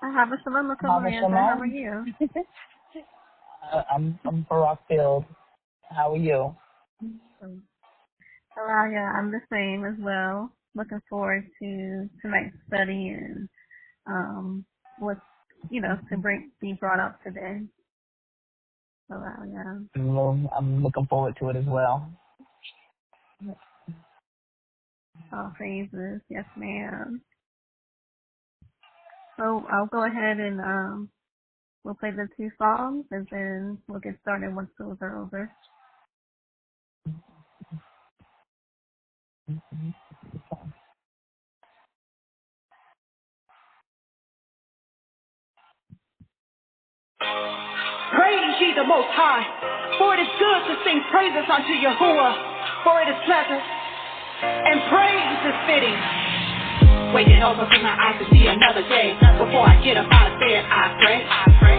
Shalom, Miranda. How are you? I'm barak filled. How are you? Hello, yeah, I'm the same as well. Looking forward to tonight's study and what's to be brought up today. Hello, yeah. I'm looking forward to it as well. All praises, yes, ma'am. So I'll go ahead and we'll play the 2 songs and then we'll get started once those are over. Praise ye the Most High, for it is good to sing praises unto Yahuwah, for it is pleasant, and praise is fitting. Waking up open my eyes to see another day. Before I get up out of bed, I pray.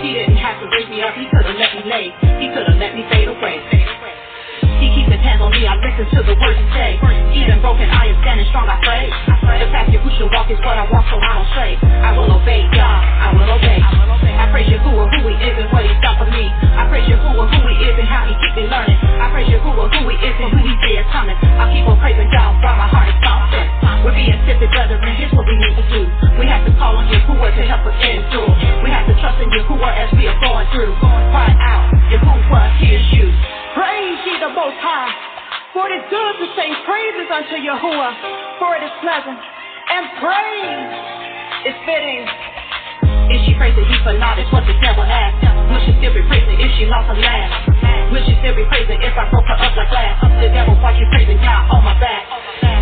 He didn't have to wake me up, he could have let me lay. He could have let me fade away. He keeps his hands on me, I listen to the words he say. Even broken, I am standing strong, I pray. The path Yahushua walk is what I walk, so I don't stray. I will obey God, I will obey. I praise Yahuwah, who he is and what he's done for me. I praise Yahuwah, who he is and how he keeps me learning. I praise Yahuwah, who he is and who he say is coming. I keep on praising God while my heart is pumping. We're being sifted, brethren, here's what we need to do. We have to call on Yahuwah to help us endure. We have to trust in Yahuwah as we are going through. Cry out, Yahuwah, here's you. Praise ye the Most High, for it is good to sing praises unto Yahuwah, for it is pleasant, and praise is fitting. Is she praising he for naught is what the devil asked. Will she still be praising if she lost her last? Will she still be praising if I broke her up like glass? The devil watch you praising God on my back.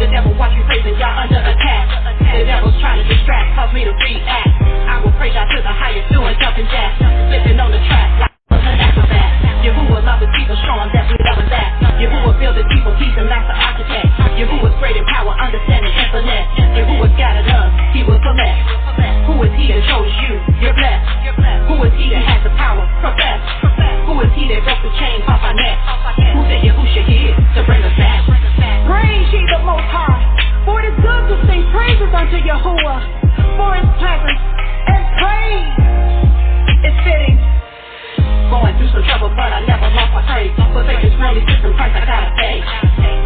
The devil watch you praising God under attack. The devil's trying to distract, cause me to react. I will praise God to the highest, doing jumping jacks, flipping on the track like an acrobat. Yahuwah love his people, show him that we love him back. Yahuwah build his people, he's the master architect. Yahuwah's great in power, understanding, infinite. Yahuwah scattered us, he will select. Who is he that chose you? You're blessed. Who is he that has the power? Profess. Who is he that broke the chains off our neck? Who said Yahushua is to bring us back? Praise ye the Most High, for it is good to sing praises unto Yahuwah, for his presence and praise is fitting. Going through some trouble, but I never lost my faith. For faith is really system price I gotta pay.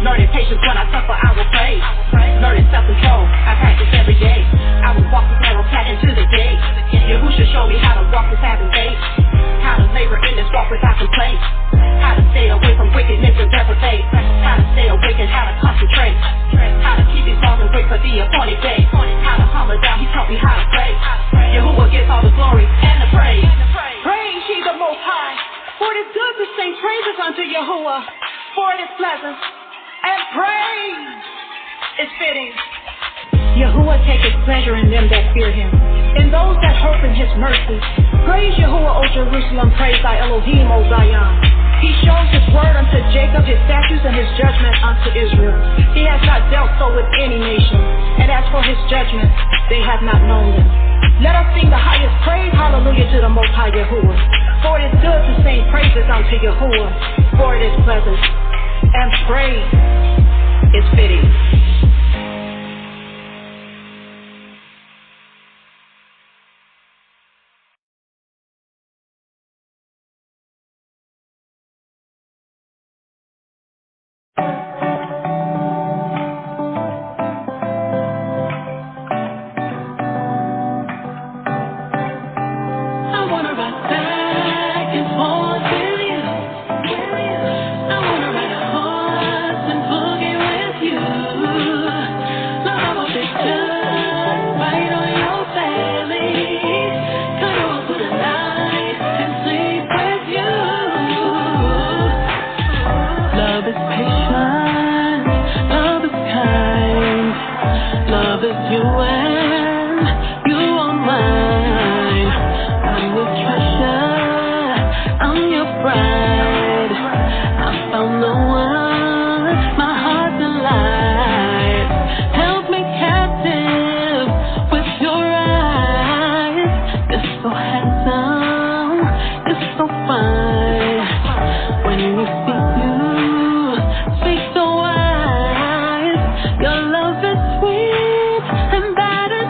Learning patience when I suffer, I will pray. Learning self-control, I practice every day. I will walk this narrow path into the gate. Yahushua showed me how to walk this having faith. How to labor in this walk without complaint. How to stay away from wickedness and depravate. How to stay awake and how to concentrate. How to keep these laws and wait for the appointed day. How to humble down, he taught me how to pray. Yahuwah gets all the glory and the praise. Praise ye the Most High, for it is good to sing praises unto Yahuwah, for it is pleasant, and praise is fitting. Yahuwah taketh pleasure in them that fear him, in those that hope in his mercy. Praise Yahuwah, O Jerusalem, praise thy Elohim, O Zion. He shows his word unto Jacob, his statutes and his judgment unto Israel. He has not dealt so with any nation, and as for his judgment, they have not known them. Let us sing the highest praise, hallelujah, to the Most High Yahuwah. For it is good to sing praises unto Yahuwah, for it is pleasant, and praise is fitting. Your love is sweet and better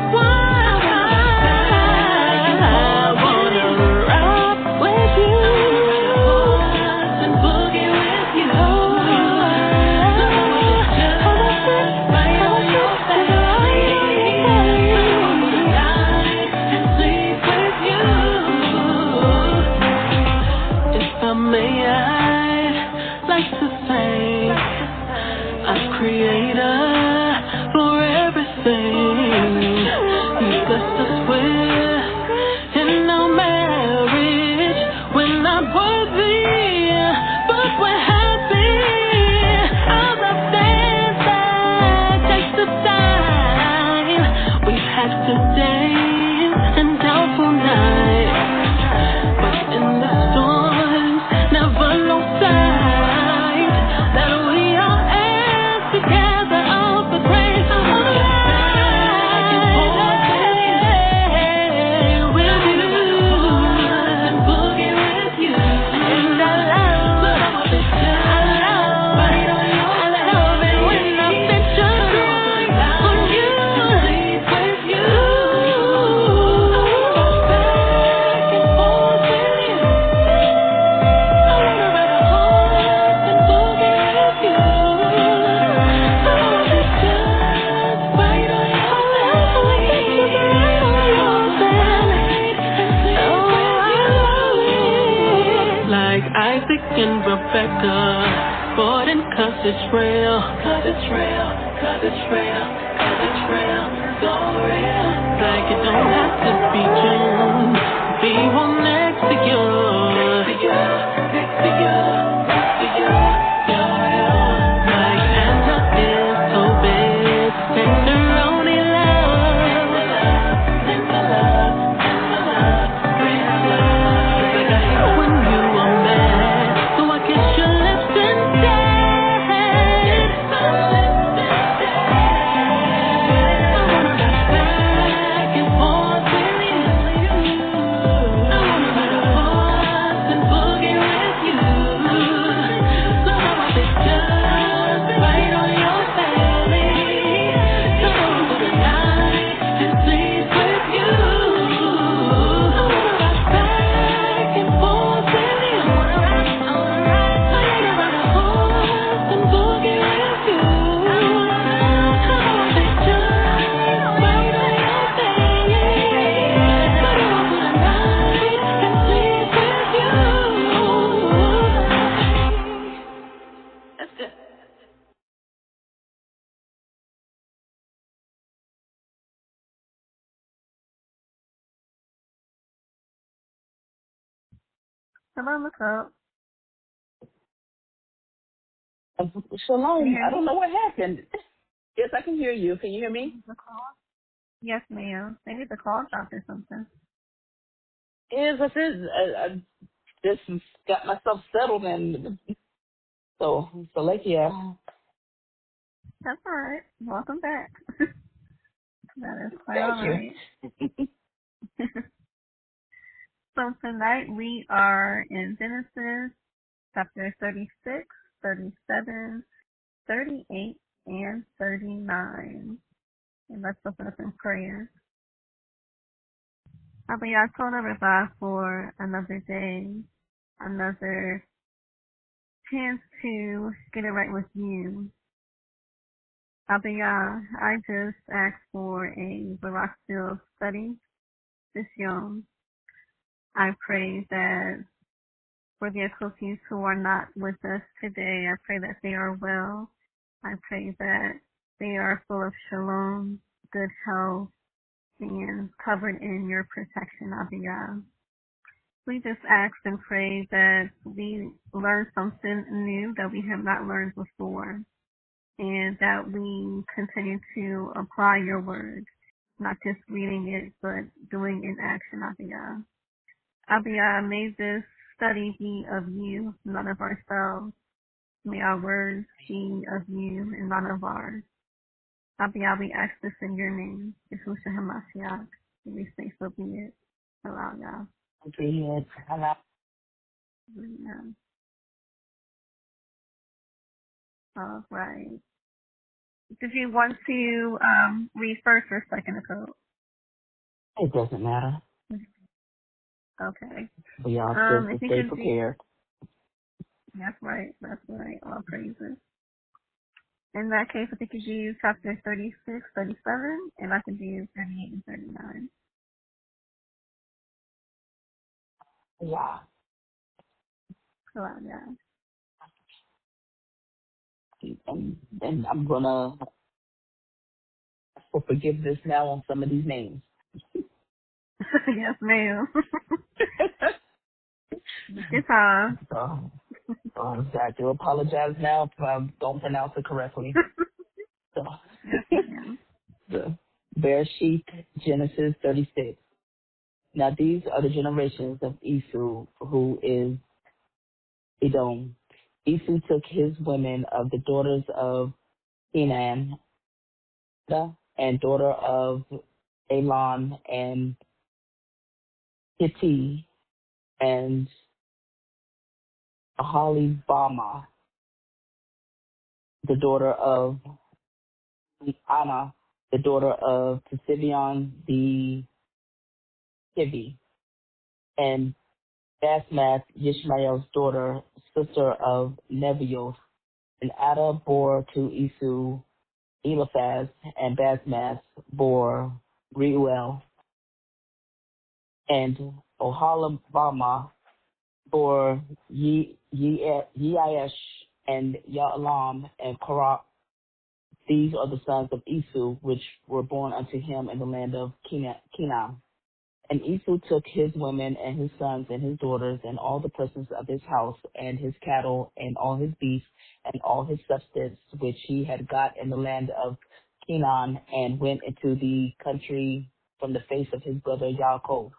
creator for everything He blessed us with. In our marriage, we're not worthy, but we're happy. All the things that take the time. We've had good days and doubtful nights, but in the storms, never lost sight that we are heirs together of the grace of and Rebecca, Ford and cause it's real, cause it's real, cause it's real, cause it's real, so real. Like it don't have to be June, be one next to you, next to you, next to you, next to you, yeah. Like Anna is so big, tenderoni love, tender love, tender love, real love. Like I hate when you are mad. Kiss your lips instead. I wanna be back and forth with you. I wanna be the horse and boogie with you. So now I'll be just right on your belly. So over the night and sleep with you. I wanna rock back and forth with you. I wanna ride. Hello, what's up? Shalom. Can you hear I don't me? know what happened. Yes, I can hear you. Can you hear me? The call? Yes, ma'am. Maybe the call dropped or something. Yes, I said I just got myself settled and so like yeah. That's all right. Welcome back. That is quite Thank all you. right. So tonight we are in Genesis chapter 36, 37, 38, and 39. And let's open up in prayer. Abba Todah Rabah for another day, another chance to get it right with you. Abba I just asked for a barak study this young. I pray that for the associates who are not with us today, I pray that they are well. I pray that they are full of shalom, good health, and covered in your protection, Abiyah. We just ask and pray that we learn something new that we have not learned before, and that we continue to apply your word, not just reading it, but doing in action, Abiyah. Abiyah, may this study be of you, none of ourselves. May our words be of you and none of ours. Abiyah, we ask this in your name, Yahushua HaMashiach. We say so be it. Allow y'all. Good. Amen. All right. Did you want to read first or second code? It doesn't matter. Okay. We all still If you stay could prepared. that's right. That's right. All praises. In that case, I think you should use chapter 36, 37, and I can use 38 and 39. Yeah. So, yeah. And I'm gonna ask for forgiveness now on some of these names. Yes, ma'am. It's time. So I have to apologize now if I don't pronounce it correctly. So Yes, ma'am. the Bereshit, Genesis 36. Now these are the generations of Esau, who is Edom. Esau took his women of the daughters of Canaan, and daughter of Elon and Hitti, and Aholibama, the daughter of Anna, the daughter of Tisibion the Hivi, and Basmath, Yishmael's daughter, sister of Nebaioth. And Ada bore to Esau Eliphaz, and Basmath bore Reuel, and Oholibama bore Yeish, and Yaalam, and Korah. These are the sons of Esau, which were born unto him in the land of Canaan. And Esau took his women and his sons and his daughters and all the persons of his house and his cattle and all his beasts and all his substance which he had got in the land of Canaan, and went into the country from the face of his brother Yaakov.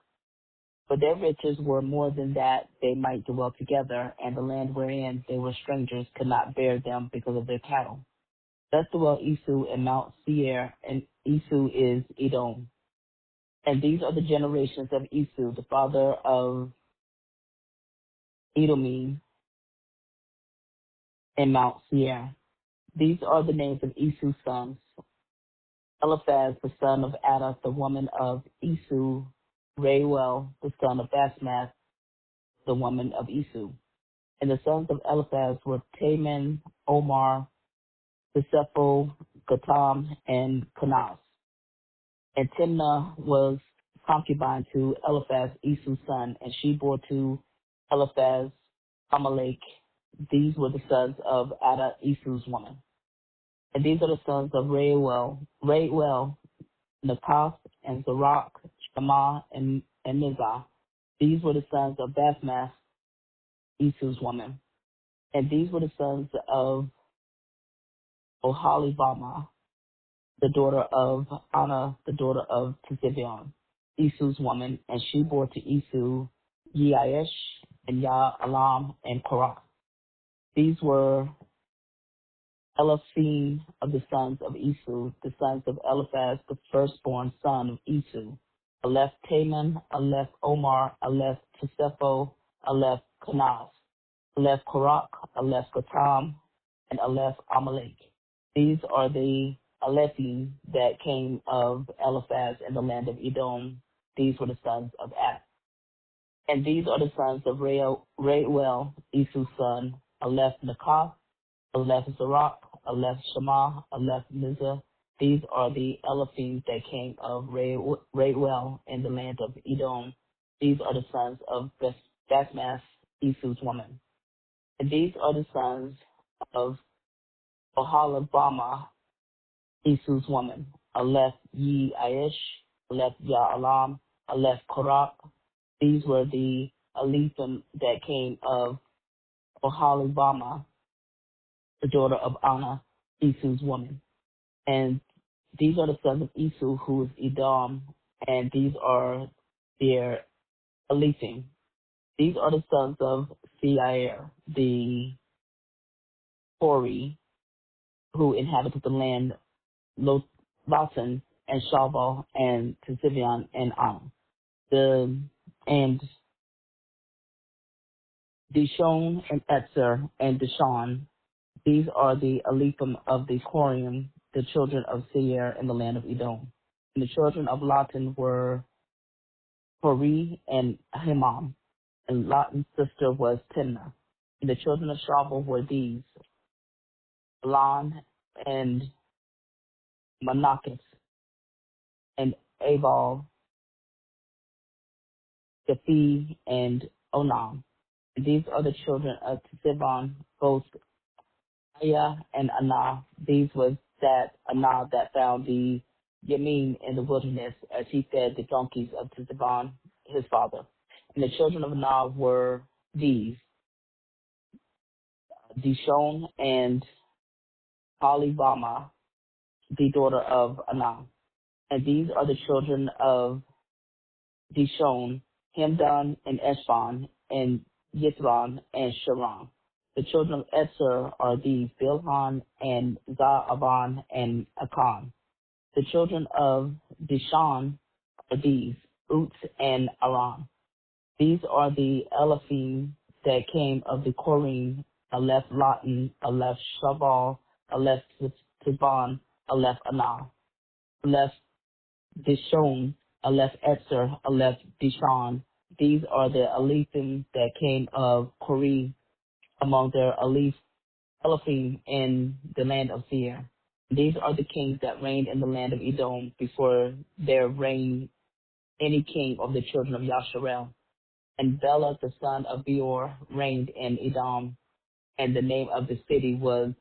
For their riches were more than that they might dwell together, and the land wherein they were strangers could not bear them because of their cattle. Thus dwelt Esau in Mount Seir, and Esau is Edom. And these are the generations of Esau, the father of Edomim, in Mount Seir. These are the names of Esau's sons: Eliphaz, the son of Ada, the woman of Esau; Reuel, the son of Basmath, the woman of Esau. And the sons of Eliphaz were Taman, Omar, Sisepho, Gatam, and Kenaz. And Timnah was concubine to Eliphaz, Esau's son, and she bore to Eliphaz Amalek. These were the sons of Ada, Esau's woman. And these are the sons of Reuel, Nakath, and Barak, Shema, and Mizah. These were the sons of Basmath, Esau's woman. And these were the sons of Oholibama, the daughter of Anna, the daughter of Tisibion, Esau's woman, and she bore to Esau Yeish, and Yaalam, and Korah. These were Eliphim of the sons of Esau, the sons of Eliphaz, the firstborn son of Esau: Aleph Taman, Aleph Omar, Aleph Tisepho, Aleph Kenaz, Aleph Korah, Aleph Gatam, and Aleph Amalek. These are the Alephim that came of Eliphaz in the land of Edom. These were the sons of Ad. And these are the sons of Reuel, Esau's son: Aleph Nakath, Aleph Zarak, Aleph Shema, Aleph Mizah. These are the Alephim that came of Reuel in the land of Edom. These are the sons of Basmath, Esau's woman. And these are the sons of Oholibama, Esau's woman: Aleph Yeish, Aleph Yaalam, Aleph Korah. These were the Alephim that came of Oholibama, the daughter of Anna, Esau's woman. And these are the sons of Esau, who is Edom, and these are their Alephim. These are the sons of Seir, the Hori, who inhabited the land Lotan and Shalom and Tisibion and Am. And Dishon and Etzer and Dishon. These are the Alephim of the Horim, the children of Seir in the land of Edom. And the children of Lotan were Hori and Himam, and Lotan's sister was Timnah. And the children of Shalom were these: Elon and Manakis, and Abal, Japhi, and Onam. And these are the children of Tisibion, both Aya and Anah. These was that Anah that found the Yamin in the wilderness as he fed the donkeys of Tizabon, his father. And the children of Anah were these, Dishon and Halibama, the daughter of Anah. And these are the children of Dishon, Hemdan and Eshban, and Yithron and Sharon. The children of Etzer are these, Bilhan and Zaavan and Akan. The children of Dishan are these, Uts and Aram. These are the Elophim that came of the Korim, Aleph Latan, Aleph Shabal, Aleph Tizban, Aleph Anah, Aleph Dishon, Aleph Etzer, Aleph Dishan. These are the Alephim that came of Kori among their Elophim in the land of Seir. These are the kings that reigned in the land of Edom before there reigned any king of the children of Yasharel. And Bela, the son of Beor, reigned in Edom, and the name of the city was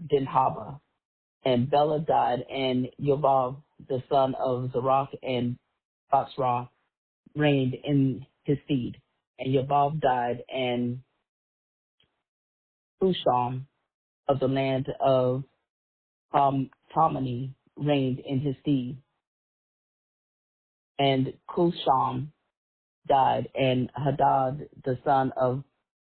Dinhaba. And Bela died, and Yobab, the son of Zarach and Batsra, reigned in his stead. And Yobab died, and Husham of the land of Tamani reigned in his stead. And Cusham died, and Hadad, the son of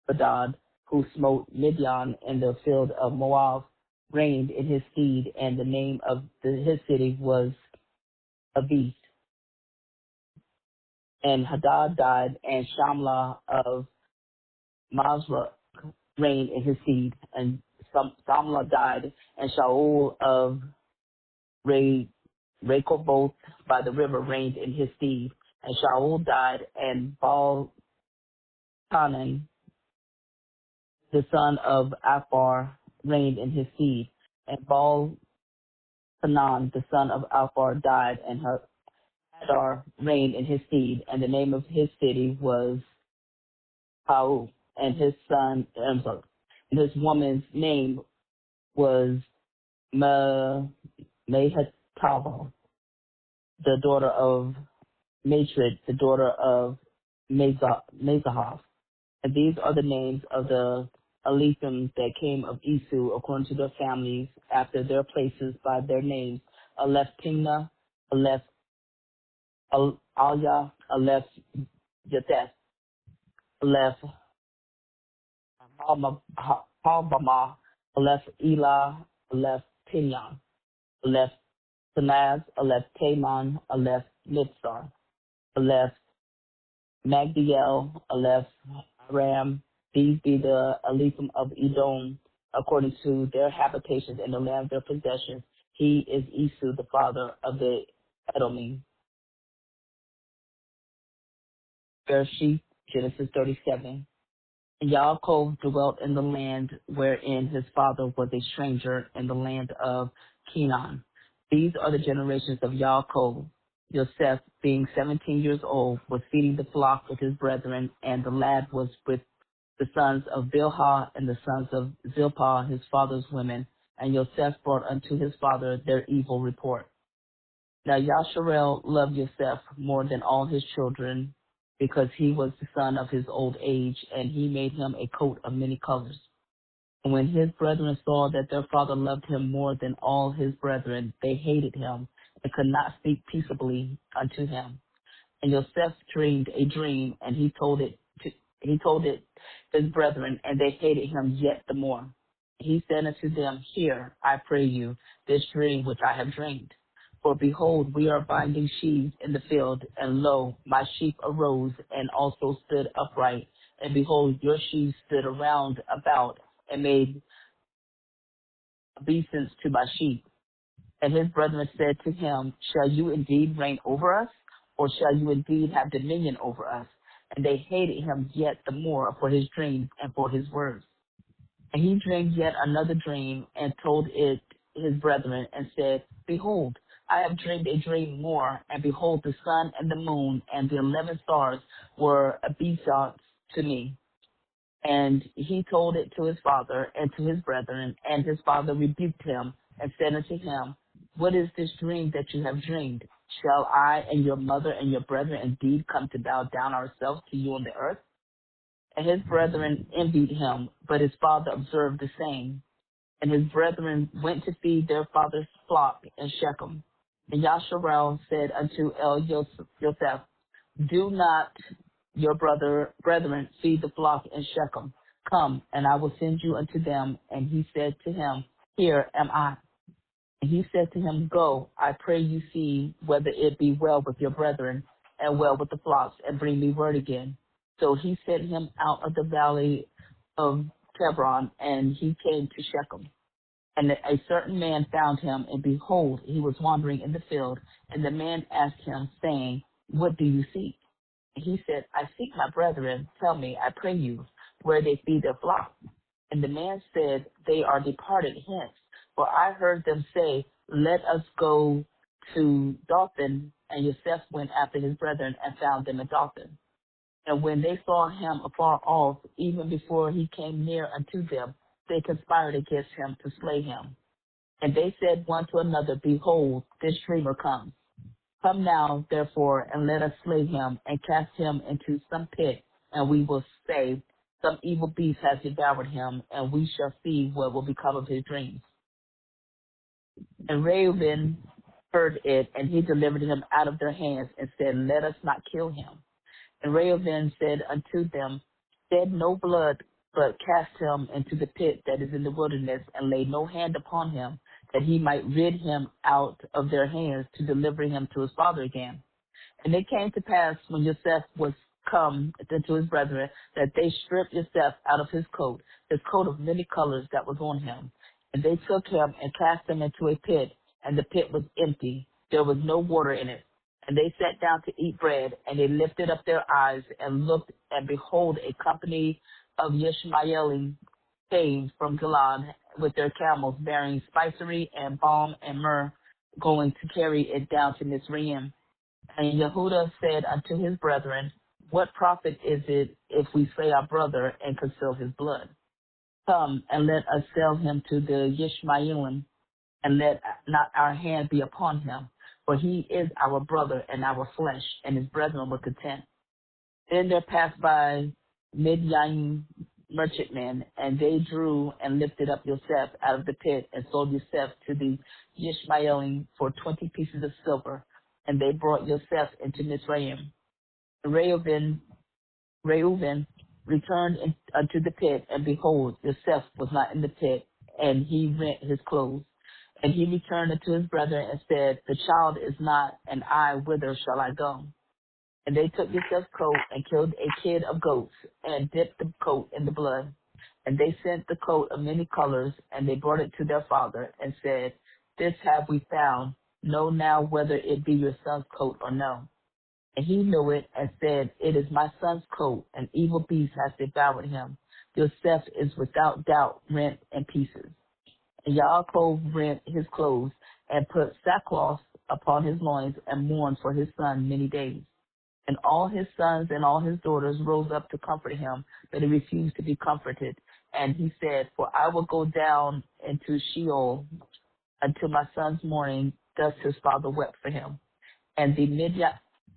Hadad, who smote Midian in the field of Moab, reigned in his stead, and the name of his city was Avith. And Hadad died, and Shamla of Mazra reigned in his stead, and Samla died, and Shaul of Rechoboth by the river reigned in his stead, and Shaul died, and Baal-Hanan, the son of Aphar, reigned in his stead, and Baal-Hanan, the son of Aphar, died, and Hadar reigned in his stead, and the name of his city was Pau, and his son, and his woman's name was Mehetabel, the daughter of Matred, the daughter of Mezahav. And these are the names of the Alephim that came of Esau according to their families after their places by their names: Aleph Timnah, Aleph Alia, Aleph Yateth, Aleph Halbama, Aleph Elah, Aleph Pinyan, Aleph Tanaz, Aleph Taman, Aleph Mitzar, Aleph Magdiel, Aleph Aram. These be the Alephim of Edom, according to their habitations in the land of their possessions. He is Esau, the father of the Edomim. Bereshit, Genesis 37. And Yaakov dwelt in the land wherein his father was a stranger, in the land of Canaan. These are the generations of Yaakov. Yosef, being 17 years old, was feeding the flock with his brethren, and the lad was with the sons of Bilhah and the sons of Zilpah, his father's women. And Yosef brought unto his father their evil report. Now Yasharel loved Yosef more than all his children, because he was the son of his old age, and he made him a coat of many colors. And when his brethren saw that their father loved him more than all his brethren, they hated him and could not speak peaceably unto him. And Yosef dreamed a dream, and he told it his brethren, and they hated him yet the more. He said unto them, Hear, I pray you, this dream which I have dreamed. For behold, we are binding sheaves in the field, and lo, my sheep arose and also stood upright. And behold, your sheaves stood around about and made obeisance to my sheep. And his brethren said to him, Shall you indeed reign over us, or shall you indeed have dominion over us? And they hated him yet the more for his dreams and for his words. And he dreamed yet another dream, and told it his brethren, and said, Behold, I have dreamed a dream more, and behold, the sun and the moon and the 11 stars were obeisance to me. And he told it to his father and to his brethren, and his father rebuked him and said unto him, What is this dream that you have dreamed? Shall I and your mother and your brethren indeed come to bow down ourselves to you on the earth? And his brethren envied him, but his father observed the same. And his brethren went to feed their father's flock in Shechem. And Yasharal said unto Yosef, Do not your brethren feed the flock in Shechem. Come, and I will send you unto them. And he said to him, Here am I. And he said to him, Go, I pray you see whether it be well with your brethren and well with the flocks, and bring me word again. So he sent him out of the valley of Hebron, and he came to Shechem. And a certain man found him, and behold, he was wandering in the field. And the man asked him, saying, What do you seek? And he said, I seek my brethren. Tell me, I pray you, where they feed their flock. And the man said, They are departed hence. For I heard them say, Let us go to Dothan. And Yosef went after his brethren and found them at Dothan. And when they saw him afar off, even before he came near unto them, they conspired against him to slay him. And they said one to another, Behold, this dreamer comes. Come now, therefore, and let us slay him and cast him into some pit, and we will say, Some evil beast has devoured him, and we shall see what will become of his dreams. And Reuben heard it, and he delivered him out of their hands, and said, Let us not kill him. And Reuben said unto them, Shed no blood, but cast him into the pit that is in the wilderness, and lay no hand upon him, that he might rid him out of their hands to deliver him to his father again. And it came to pass, when Yosef was come unto his brethren, that they stripped Yosef out of his coat of many colors that was on him. And they took him and cast him into a pit, and the pit was empty. There was no water in it. And they sat down to eat bread, and they lifted up their eyes and looked, and behold, a company of Ishmaelim came from Gilead with their camels, bearing spicery and balm and myrrh, going to carry it down to Mizraim. And Yehudah said unto his brethren, What profit is it if we slay our brother and conceal his blood? Come, and let us sell him to the Ishmaelim, and let not our hand be upon him. For he is our brother and our flesh, and his brethren were content. Then there passed by Midian merchantmen, and they drew and lifted up Yosef out of the pit, and sold Yosef to the Ishmaelim for 20 pieces of silver. And they brought Yosef into Mizraim. Reuben returned unto the pit, and behold, Yosef was not in the pit, and he rent his clothes. And he returned unto his brethren and said, The child is not, and I, whither shall I go? And they took Yosef's coat and killed a kid of goats, and dipped the coat in the blood. And they sent the coat of many colors, and they brought it to their father, and said, This have we found. Know now whether it be your son's coat or no. And he knew it, and said, It is my son's coat, an evil beast has devoured him. Yosef is without doubt rent in pieces. And Yaakov rent his clothes, and put sackcloth upon his loins, and mourned for his son many days. And all his sons and all his daughters rose up to comfort him, but he refused to be comforted. And he said, For I will go down into Sheol until my son's mourning. Thus his father wept for him. And the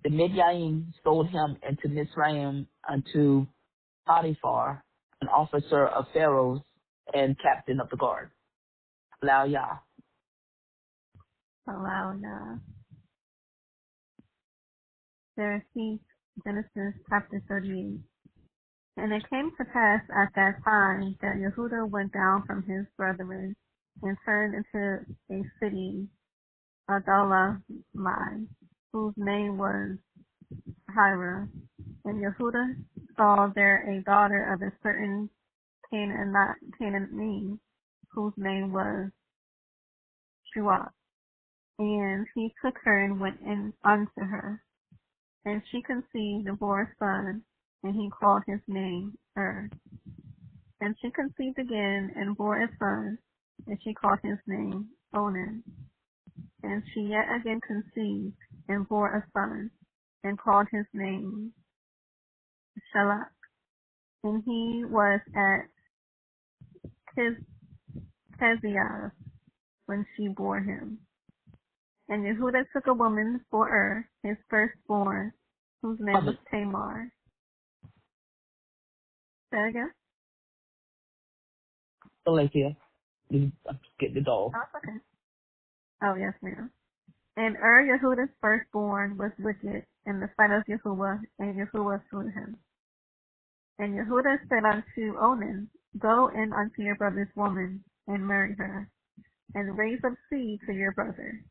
Midian sold him into Mizraim unto Potiphar, an officer of Pharaoh's and captain of the guard. Allow Yah. Allow Sirach, Genesis chapter 38. And it came to pass at that time that Yehudah went down from his brethren and turned into a city, Adullamai, whose name was Hira. And Yehudah saw there a daughter of a certain Canaanite, whose name was Ruach. And he took her and went in unto her. And she conceived and bore a son, and he called his name Er. And she conceived again and bore a son, and she called his name Onan. And she yet again conceived and bore a son, and called his name Shalom. and he was at Keziah when she bore him. And Yehudah took a woman for his firstborn, whose name was Tamar. Say that again? So like here, get the dog. Oh, okay. Oh, yes, ma'am. And Yehudah's firstborn was wicked in the sight of Yahuwah, and Yahuwah slew him. And Yehudah said unto Onan, Go in unto your brother's woman, and marry her, and raise up seed to your brother.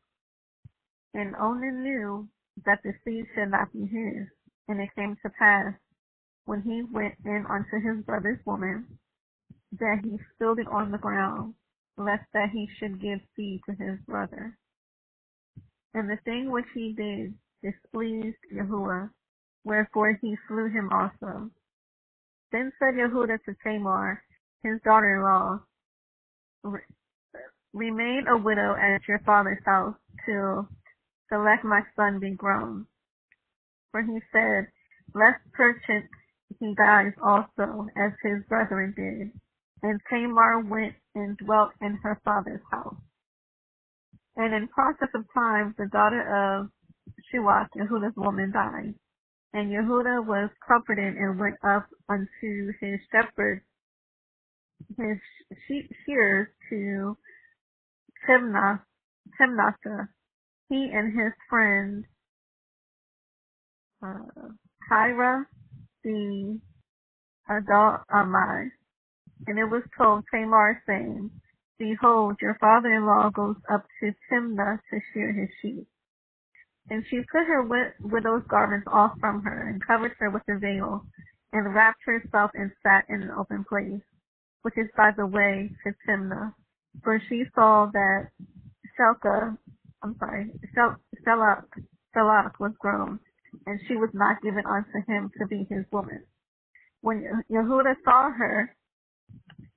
And Onan knew that the seed should not be his. And it came to pass, when he went in unto his brother's woman, that he spilled it on the ground, lest that he should give seed to his brother. And the thing which he did displeased Yahuwah, wherefore he slew him also. Then said Yehudah to Tamar, his daughter-in-law, Remain a widow at your father's house till let my son be grown. For he said, Lest perchance he dies also, as his brethren did. And Tamar went and dwelt in her father's house. And in process of time, the daughter of Ruach, Yehudah's woman, died. And Yehudah was comforted and went up unto his shepherds, his shearers, to Timnath, he and his friend Hira the Adullamite. And it was told Tamar, saying, Behold, your father-in-law goes up to Timnah to shear his sheep. And she put her widow's garments off from her, and covered her with a veil, and wrapped herself and sat in an open place, which is by the way to Timnah. For she saw that Shalach was grown, and she was not given unto him to be his woman. When Yehudah saw her,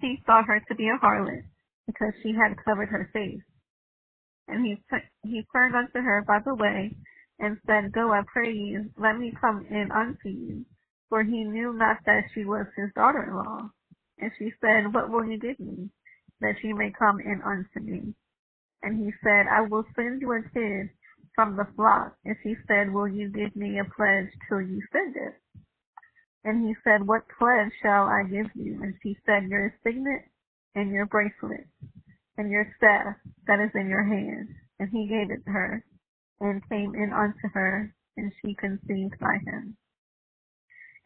he saw her to be a harlot, because she had covered her face. And he turned unto her by the way, and said, Go, I pray you, let me come in unto you. For he knew not that she was his daughter-in-law. And she said, What will you give me, that you may come in unto me? And he said, I will send you a kid from the flock. And she said, Will you give me a pledge till you send it? And he said, What pledge shall I give you? And she said, Your signet and your bracelet and your staff that is in your hand. And he gave it to her, and came in unto her, and she conceived by him.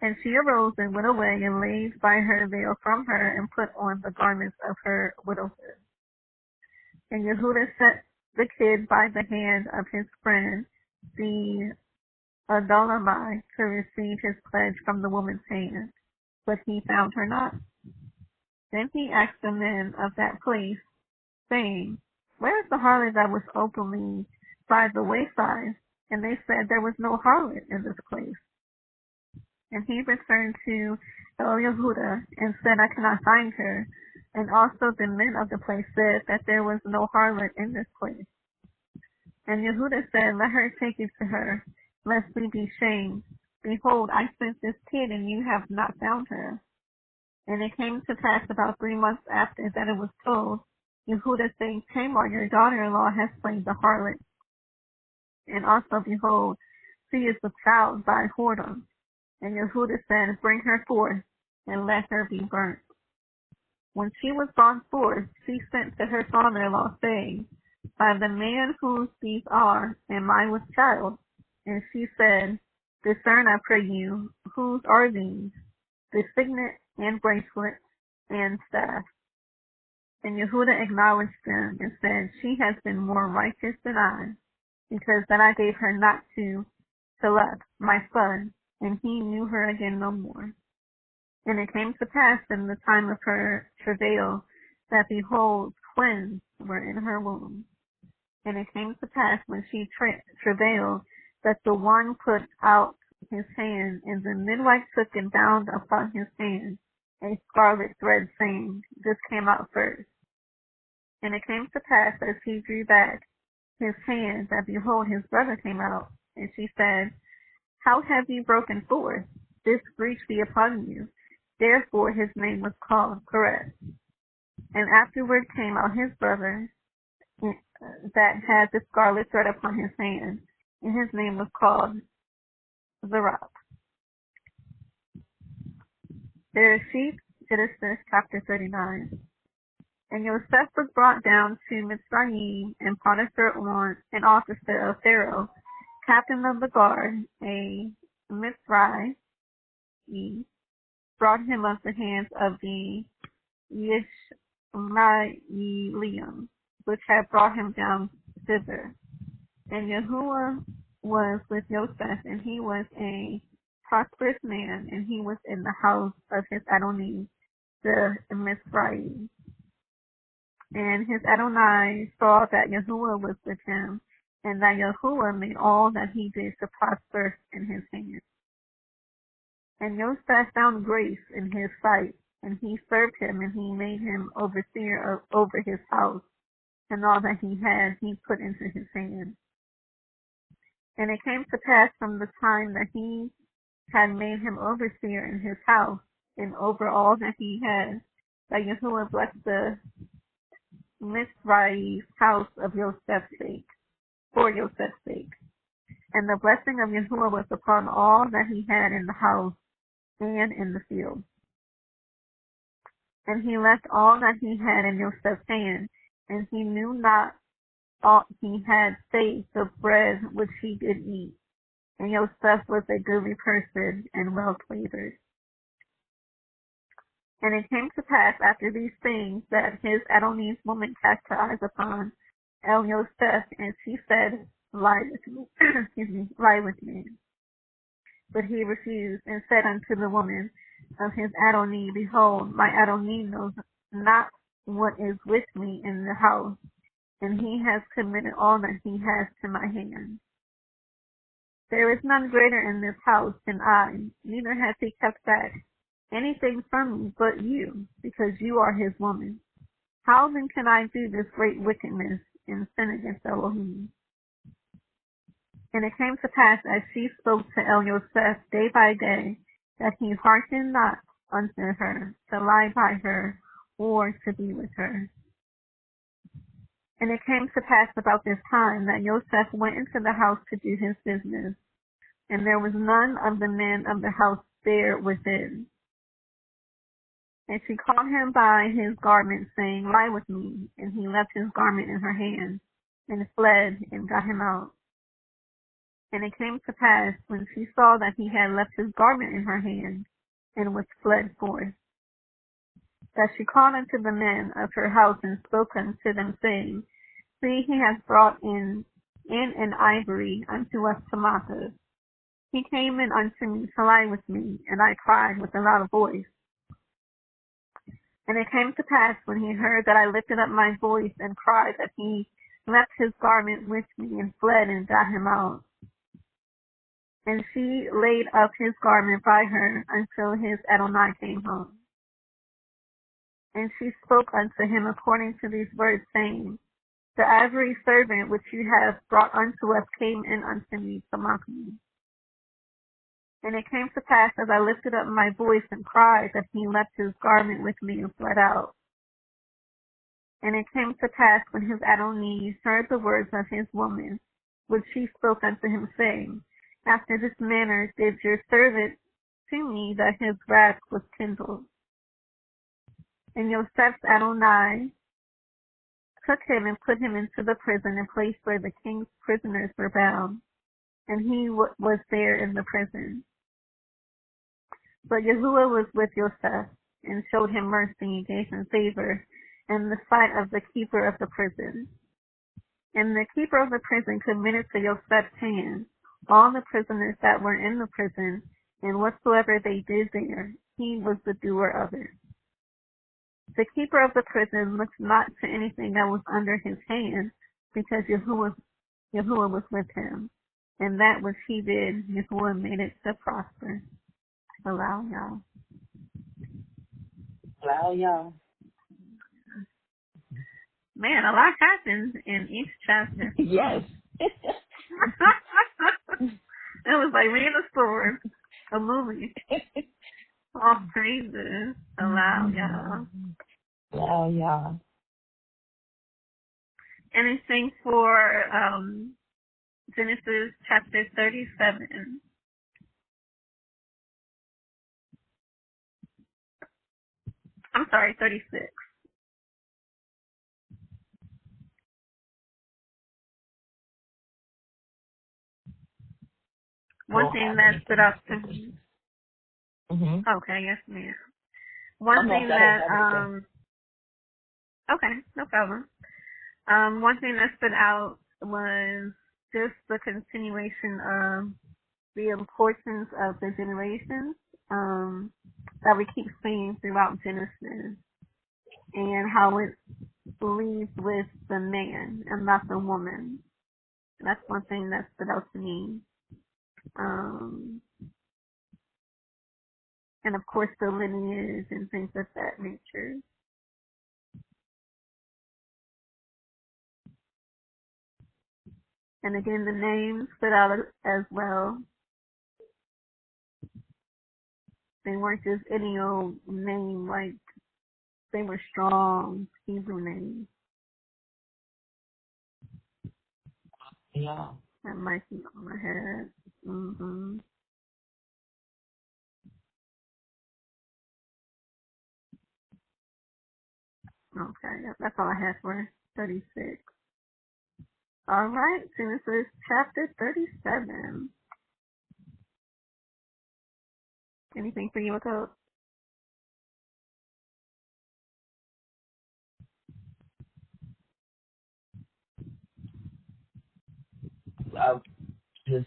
And she arose and went away, and laid by her veil from her, and put on the garments of her widowhood. And Yehudah set the kid by the hand of his friend, the Adullamite, to receive his pledge from the woman's hand, but he found her not. Then he asked the men of that place, saying, Where is the harlot that was openly by the wayside? And they said, There was no harlot in this place. And he returned to Yehudah and said, I cannot find her. And also the men of the place said that there was no harlot in this place. And Yehudah said, Let her take it to her, lest we be shamed. Behold, I sent this kid, and you have not found her. And it came to pass about 3 months after that it was told, Yehudah saying, Tamar, your daughter-in-law has played the harlot. And also, behold, she is with child by whoredom. And Yehudah said, Bring her forth, and let her be burnt. When she was brought forth, she sent to her father-in-law, saying, By the man whose these are, am I with child? And she said, Discern, I pray you, whose are these? The signet and bracelet and staff. And Yehudah acknowledged them, and said, She has been more righteous than I, because that I gave her not to Shalach, my son, and he knew her again no more. And it came to pass in the time of her travail, that behold, twins were in her womb. And it came to pass when she travailed, that the one put out his hand, and the midwife took and bound upon his hand a scarlet thread, saying, This came out first. And it came to pass, as he drew back his hand, that behold, his brother came out. And she said, How have you broken forth? This breach be upon you. Therefore his name was called Perez. And afterward came out his brother that had the scarlet thread upon his hand, and his name was called Barak. Bereshit, Genesis chapter 39. And Yosef was brought down to Mitzrayim, and Potiphar, an officer of Pharaoh, captain of the guard, a Mitzrayim, brought him up the hands of the Ishmaelium, which had brought him down thither. And Yahuwah was with Yosef, and he was a prosperous man, and he was in the house of his Adonai, the Mitzrayim. And his Adonai saw that Yahuwah was with him, and that Yahuwah made all that he did to prosper in his hand. And Yosef found grace in his sight, and he served him, and he made him overseer over his house, and all that he had he put into his hand. And it came to pass from the time that he had made him overseer in his house, and over all that he had, that Yahuwah blessed the Mitzrayim's house of Yosef's sake, for Yosef's sake. And the blessing of Yahuwah was upon all that he had in the house and in the field. And he left all that he had in Yosef's hand, and he knew not aught he had save the bread which he did eat. And Yosef was a goodly person and well flavored. And it came to pass after these things that his Adonai's woman cast her eyes upon El Yosef, and she said, Lie with me, lie with me. But he refused, and said unto the woman of his Adonai, Behold, my Adonai knows not what is with me in the house, and he has committed all that he has to my hand. There is none greater in this house than I, neither has he kept back anything from me but you, because you are his woman. How then can I do this great wickedness and sin against Elohim? And it came to pass, as she spoke to El Yosef day by day, that he hearkened not unto her, to lie by her, or to be with her. And it came to pass about this time that Yosef went into the house to do his business, and there was none of the men of the house there within. And she called him by his garment, saying, Lie with me. And he left his garment in her hand, and fled, and got him out. And it came to pass, when she saw that he had left his garment in her hand, and was fled forth, that she called unto the men of her house, and spoke unto them, saying, See, he has brought in an ivory unto us to mock us. He came in unto me to lie with me, and I cried with a loud voice. And it came to pass, when he heard that I lifted up my voice and cried, that he left his garment with me, and fled, and got him out. And she laid up his garment by her until his Adonai came home. And she spoke unto him according to these words, saying, The ivory servant which you have brought unto us came in unto me to mock me. And it came to pass, as I lifted up my voice and cried, that he left his garment with me and fled out. And it came to pass, when his Adonai heard the words of his woman, which she spoke unto him, saying, After this manner did your servant to me, that his wrath was kindled. And Yosef's Adonai took him and put him into the prison, a place where the king's prisoners were bound, and he was there in the prison. But Yahuwah was with Yosef, and showed him mercy, and gave him favor in the sight of the keeper of the prison. And the keeper of the prison committed to Yosef's hand all the prisoners that were in the prison, and whatsoever they did there, he was the doer of it. The keeper of the prison looked not to anything that was under his hand, because Yahuwah was with him. And that which he did, Yahuwah made it to prosper. Allow y'all. Allow y'all. Man, a lot happens in each chapter. Yes. It was like reading a story, a movie. All praises. Allow y'all. Wow, yeah. Anything for Genesis chapter 37? I'm sorry, 36. One Don't thing have that stood anything. out to me. Mm-hmm. Okay, yes, ma'am. One I'm not, thing I don't that have anything. okay, no problem. One thing that stood out was just the continuation of the importance of the generations that we keep seeing throughout Genesis, and how it leads with the man and not the woman. That's one thing that stood out to me. Um, and of course the lineage and things of that nature. And again, the names stood out as well. They weren't just any old name, like they were strong Hebrew names. Yeah. That might be on my head. Mhm. Okay, that's all I had for 36. All right, Genesis chapter 37. Anything for you, Coach? I just,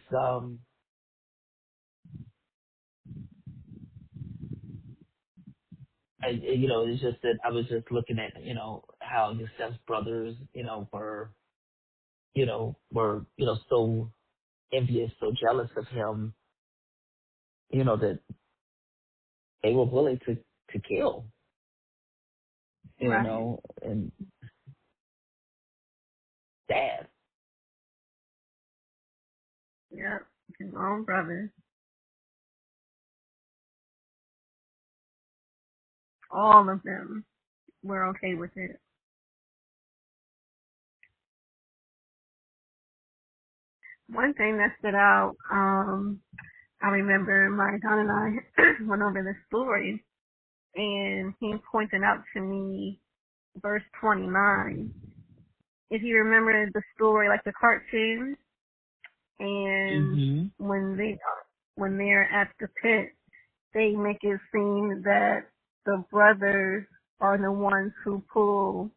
it's just that I was just looking at, how Yosef's brothers, were so envious, so jealous of him, that they were willing to kill, Right. and dad. Yep. His own brothers. All of them were okay with it. One thing that stood out, I remember my son and I went over this story, and he pointed out to me verse 29. If you remember the story, like the cartoon, and Hmm. when they're at the pit, they make it seem that the brothers are the ones who pull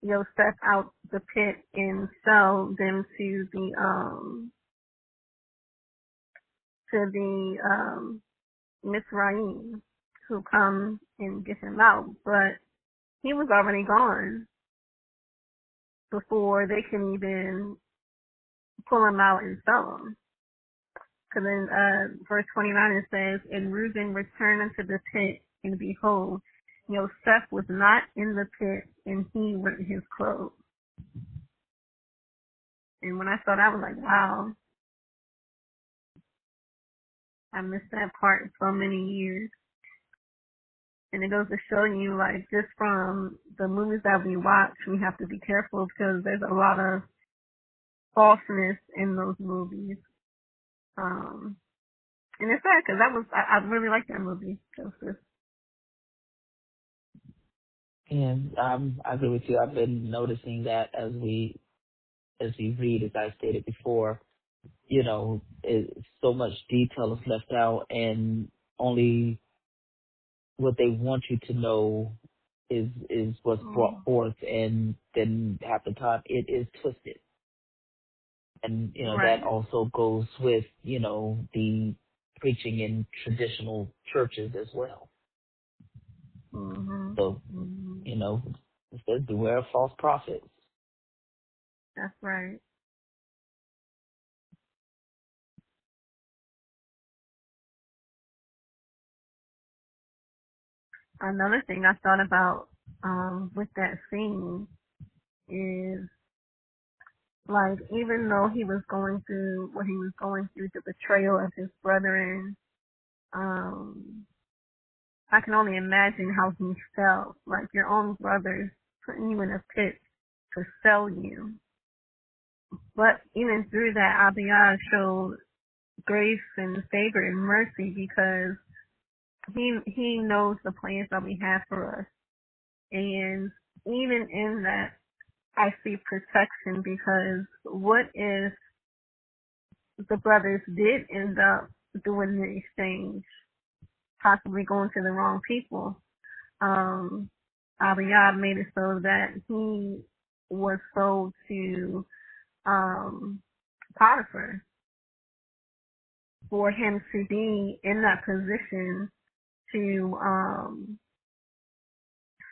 Yosef out the pit and sell them to the Mizraim who come and get him out. But he was already gone before they can even pull him out and sell him. Because in verse 29 it says, "And Reuben returned unto the pit, and behold, Yosef was not in the pit, and he rent his clothes." And when I saw that, I was like, wow, I missed that part so many years. And it goes to show you, like, just from the movies that we watch, we have to be careful because there's a lot of falseness in those movies. And it's sad because I really like that movie, Joseph. And I agree with you. I've been noticing that as we read, as I stated before, so much detail is left out, and only what they want you to know is what's brought forth, and then half the time it is twisted. And that Right. also goes with the preaching in traditional churches as well. Mhm. So Mhm. it says beware of false prophets. That's right. Another thing I thought about with that scene is, like, even though he was going through what he was going through, the betrayal of his brethren, um, I can only imagine how he felt, like your own brothers putting you in a pit to sell you. But even through that, Abiyah showed grace and favor and mercy because he knows the plans that we have for us. And even in that, I see protection because what if the brothers did end up doing the exchange, possibly going to the wrong people? Abiyah made it so that he was sold to Potiphar for him to be in that position to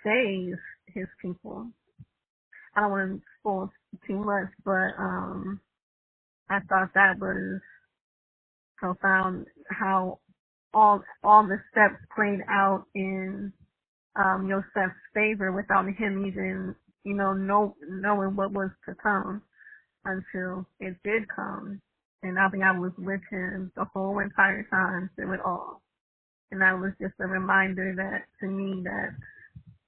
save his people. I don't want to spoil too much, but I thought that was profound how all the steps played out in Yosef's favor without him even knowing what was to come until it did come. And I was with him the whole entire time through it all. And that was just a reminder that to me that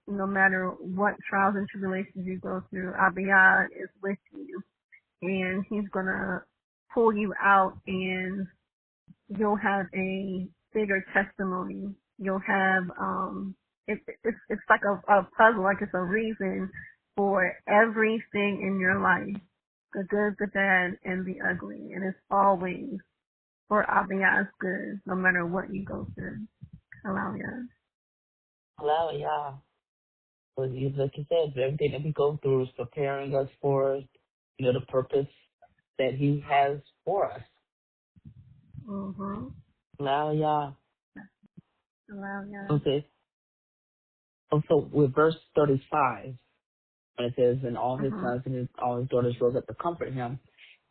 no matter what trials and tribulations you go through, Abiyah is with you, and he's gonna pull you out, and you'll have a bigger testimony. You'll have it's like a puzzle, like it's a reason for everything in your life, the good, the bad, and the ugly, and it's always for Abiyah's good, no matter what you go through. Hallelujah. Hallelujah. But like you said, everything that we go through is preparing us for, the purpose that He has for us. Mm-hmm. Hallelujah. Hallelujah. Okay. So with verse 35, when it says, "And all his sons and all his daughters rose up to comfort him,"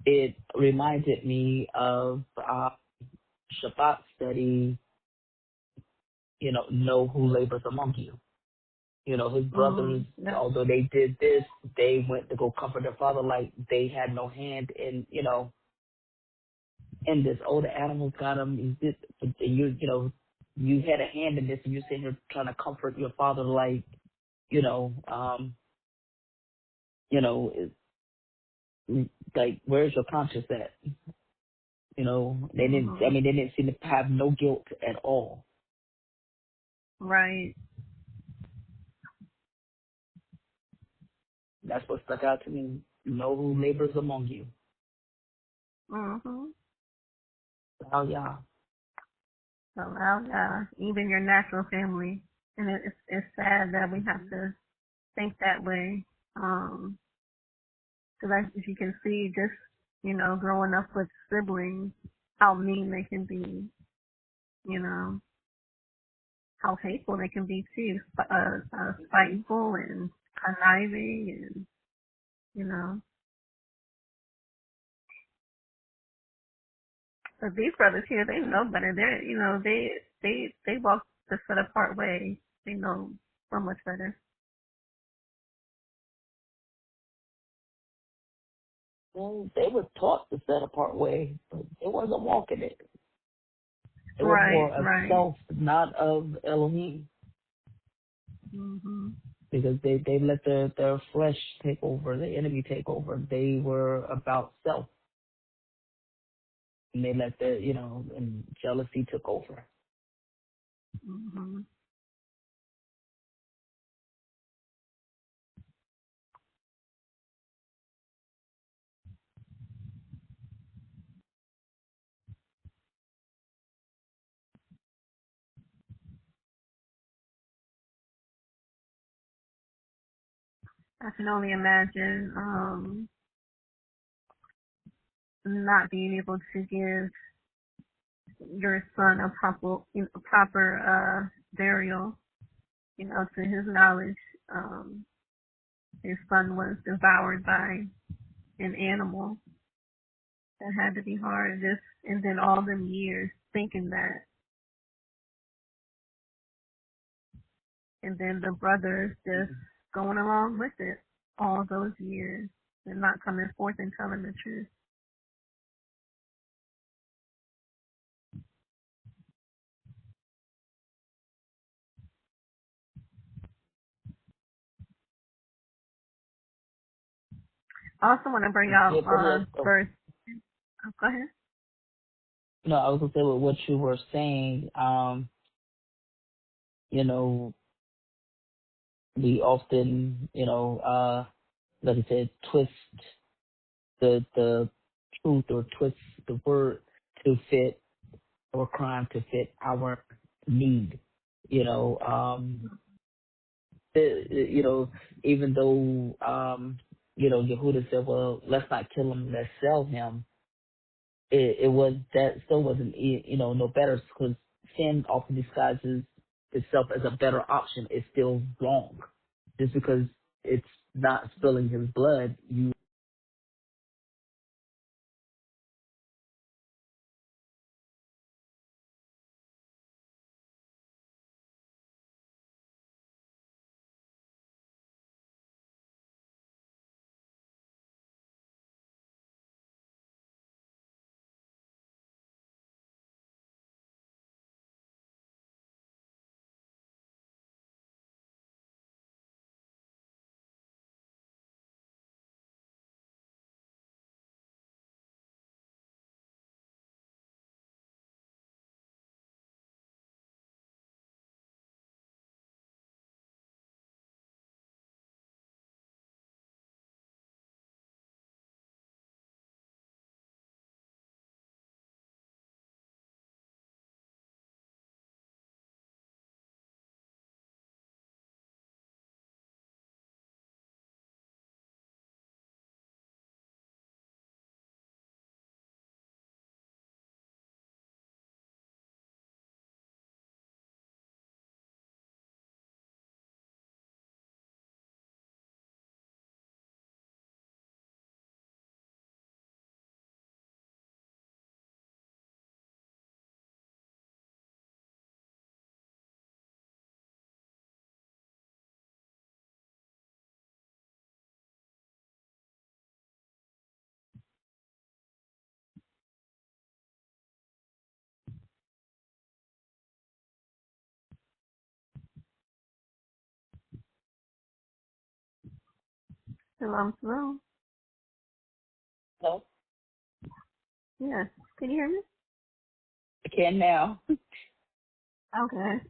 it reminded me of Shabbat study. Know who labors among you. His brothers, Yeah. although they did this, they went to go comfort their father like they had no hand in, in this. Oh, the animals got him. You had a hand in this, and you're sitting here trying to comfort your father like, like, where's your conscience at? They didn't. I mean, they didn't seem to have no guilt at all. Right. That's what stuck out to me. Know who labors among you. Mm-hmm. Oh yeah. Hallelujah. Even your natural family. And it's sad that we have to think that way. Because as you can see, just, growing up with siblings, how mean they can be, how hateful they can be too, spiteful and conniving and, But these brothers here, they know better. They're, they walk the set apart way. They know so much better. Well, they were taught the set apart way, but they wasn't walking it. They were Right, more of right. self, not of Elohim. Mm-hmm. Because they let their flesh take over, the enemy take over. They were about self. And they let and jealousy took over. Mm-hmm. I can only imagine not being able to give your son a proper burial, to his knowledge. His son was devoured by an animal. That had to be hard. And then all them years thinking that. And then the brothers just going along with it all those years and not coming forth and telling the truth. I also want to bring out Yeah, go ahead. Oh, verse. Oh, go ahead. no, I was gonna say with what you were saying. You know, we often, like I said, twist the truth or twist the word to fit or crime to fit our need. You know, you know, even though Yehuda said, "Well, let's not kill him, let's sell him." It was that still wasn't no better because sin often disguises itself as a better option. It's still wrong just because it's not spilling his blood. You Shalom, shalom. know, Yes. Can you hear me? I can now. Okay.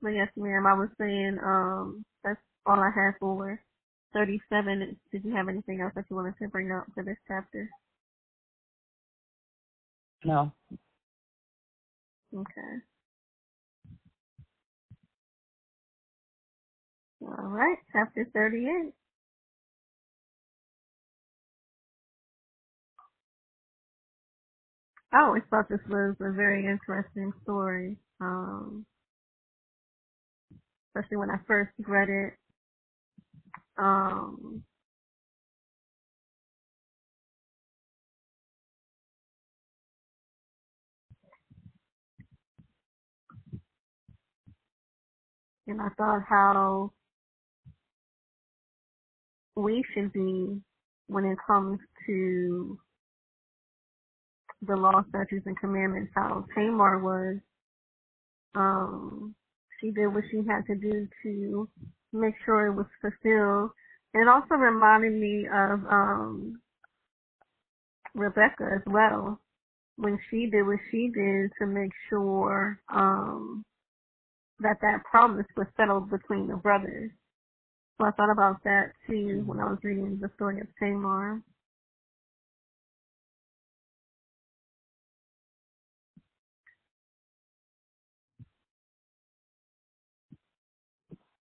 But yes, ma'am, I was saying, that's all I had for 37. Did you have anything else that you wanted to bring up for this chapter? No, Okay. All right. Chapter 38. I always thought this was a very interesting story. Especially when I first read it. Um, and I thought how we should be when it comes to the law, statutes, and commandments, how Tamar was. She did what she had to do to make sure it was fulfilled. And it also reminded me of Rebecca as well, when she did what she did to make sure that promise was settled between the brothers. So I thought about that too when I was reading the story of Tamar.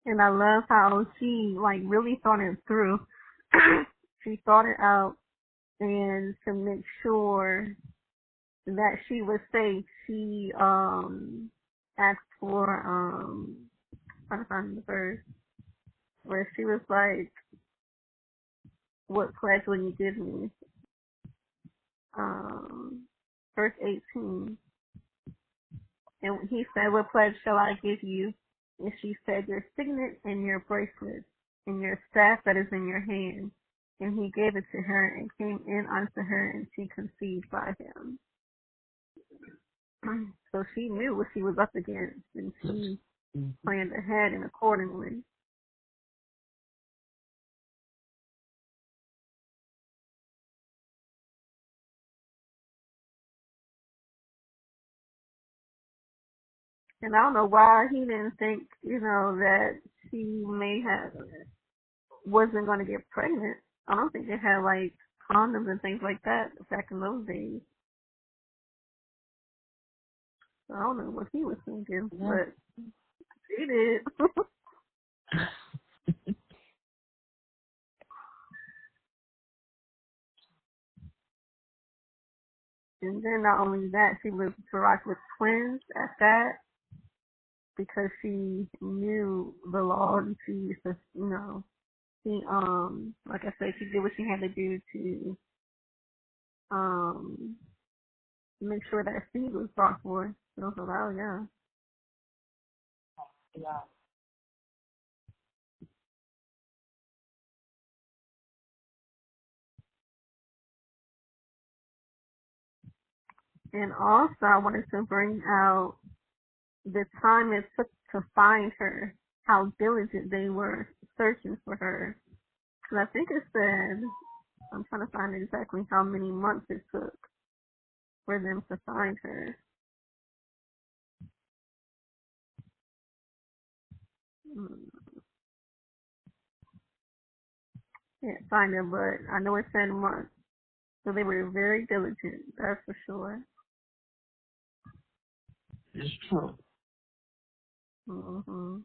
And I love how she like really thought it through. She thought it out, and to make sure that she was safe, she asked for trying to find the verse where she was like, "What pledge will you give me?" Verse 18, and he said, "What pledge shall I give you?" And she said, "Your signet and your bracelet and your staff that is in your hand." And he gave it to her and came in unto her, and she conceived by him. So she knew what she was up against, and she planned ahead and accordingly. And I don't know why he didn't think, that she wasn't going to get pregnant. I don't think they had like condoms and things like that back in those days. So I don't know what he was thinking, but he did. And then not only that, she was Barak with twins at that because she knew the law and she just, she like I said, she did what she had to do to make sure that seed was brought forth. So, wow, yeah. Yeah. And also, I wanted to bring out the time it took to find her, how diligent they were searching for her. Because I think it said, I'm trying to find exactly how many months it took for them to find her. Can't find her, but I know it said months. So they were very diligent, that's for sure. It's true. hmm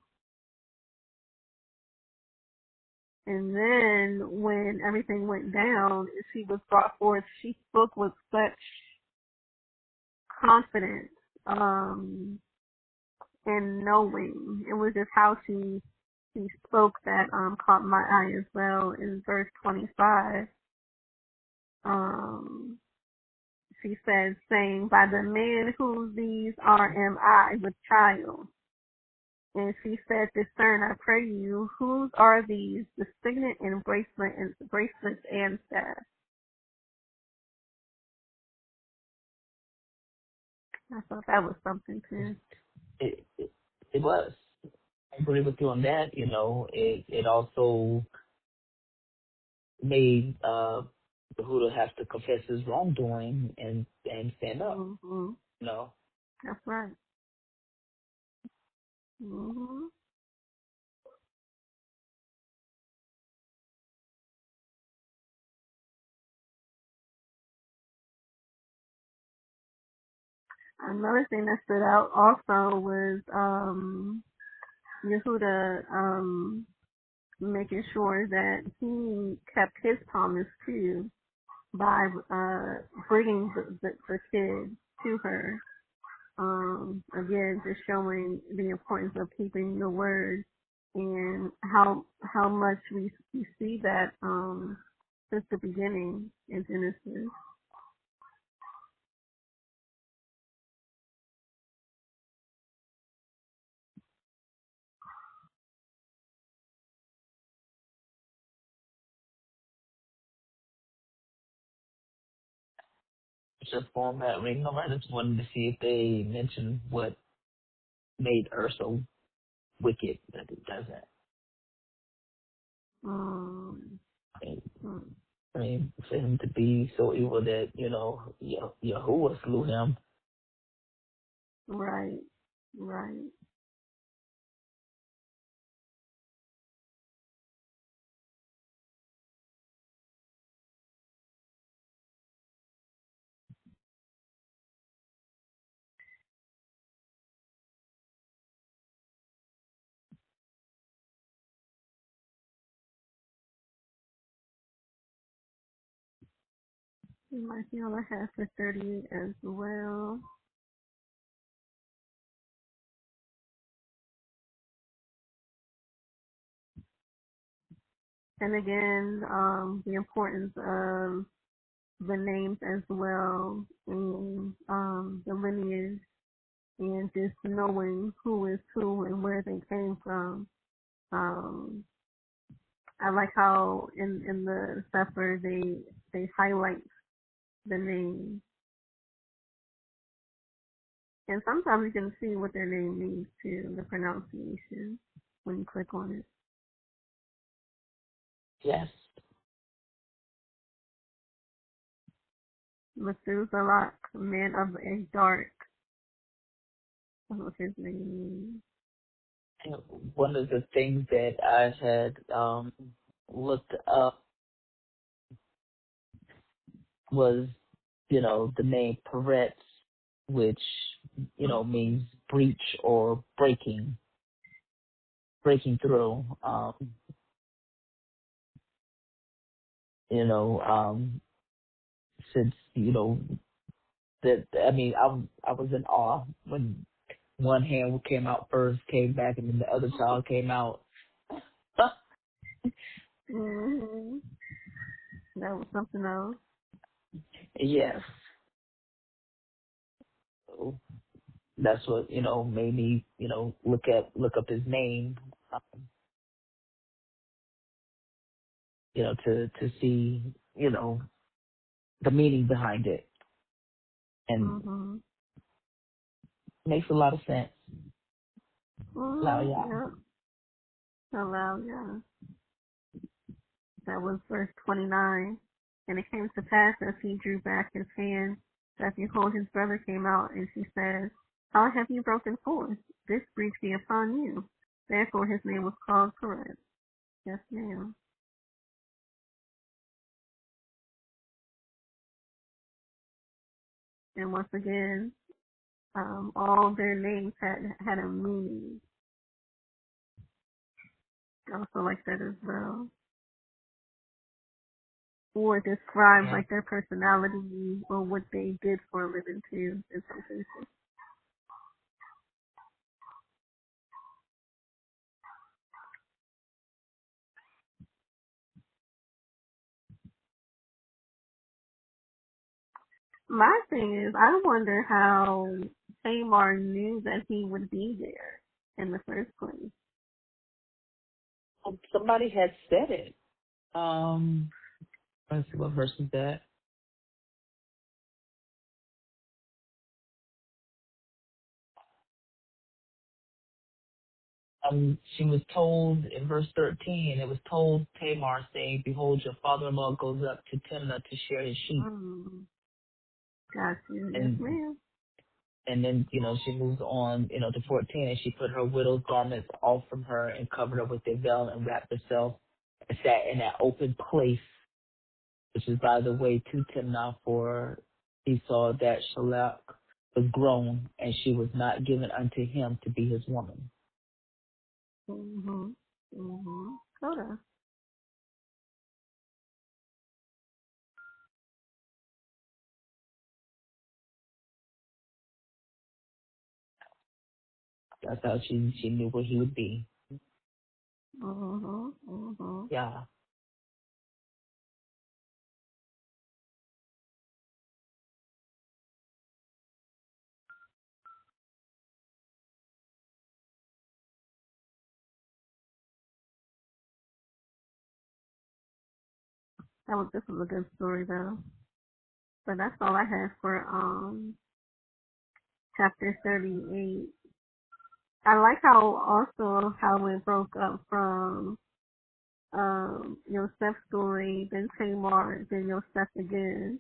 And then when everything went down, she was brought forth. She spoke with such confidence, and knowing. It was just how she spoke that caught my eye as well. In verse 25, she says, saying, "By the man whose these are am I with child." And she said, "Discern, I pray you, whose are these, the signet and bracelets and staff." I thought that was something too. It was. I agree with you on that. It also made Yehuda have to confess his wrongdoing and stand up. hmm No. That's right. hmm Another thing that stood out also was Yehuda making sure that he kept his promise too by bringing the kid to her. Again, just showing the importance of keeping the word and how much we see that since the beginning in Genesis. Just on that ring. No, I just wanted to see if they mentioned what made her so wicked that it does that. Um, mm, I mean, for him to be so evil that, Yahuwah slew him. right, right. You might see all I have for 38 as well. And again, the importance of the names as well, and the lineage, and just knowing who is who and where they came from. Um, I like how in the Sefer they highlight the name, and sometimes you can see what their name means too, the pronunciation when you click on it. Yes. Methuselah, man of a dark What was his name? And one of the things that I had looked up was, the name Peretz, which, means breach or breaking through. You know, since, that, I mean, I was in awe when one hand came out first, came back, and then the other child came out. Mm-hmm. That was something else. Yes. So that's what, made me, look up his name, to see, the meaning behind it. And Mm-hmm. makes a lot of sense. Now, Mm-hmm. yeah. Yep. Allow, yeah. That was verse 29. And it came to pass as he drew back his hand, that behold, his brother came out, and she said, How have you broken forth? This breach be upon you. Therefore his name was called Perez. Yes, ma'am. And once again, all their names had a meaning. I also like that as well. Or describe like their personality or what they did for a living too, in some cases. My thing is, I wonder how Tamar knew that he would be there in the first place. Somebody had said it. Let's see, what verse is that? She was told in verse 13, it was told Tamar, saying, Behold, your father-in-law goes up to Timnah to share his sheep. Mm, got you. Yes, And ma'am. and then, she moves on, to 14, and she put her widow's garments off from her and covered her with a veil and wrapped herself and sat in that open place, which is by the way to Timnah, for he saw that Shalach was grown, and she was not given unto him to be his woman. Mm-hmm. Mm-hmm. Todah. That's how she knew where he would be. Mm-hmm. Mm-hmm. Yeah. This was a good story though. But that's all I have for chapter 38. I like how it broke up from Yosef's story, then Tamar, then Yosef again.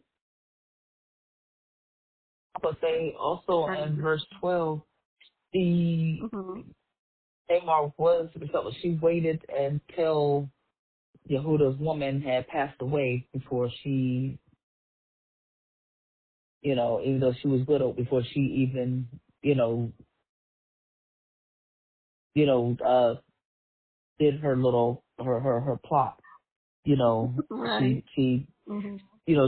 But they also in verse 12, the Mm-hmm. Tamar was, so she waited until Yehuda's woman had passed away before she, even though she was widowed, before she even, did her little, her plot. Right. She, Mm-hmm.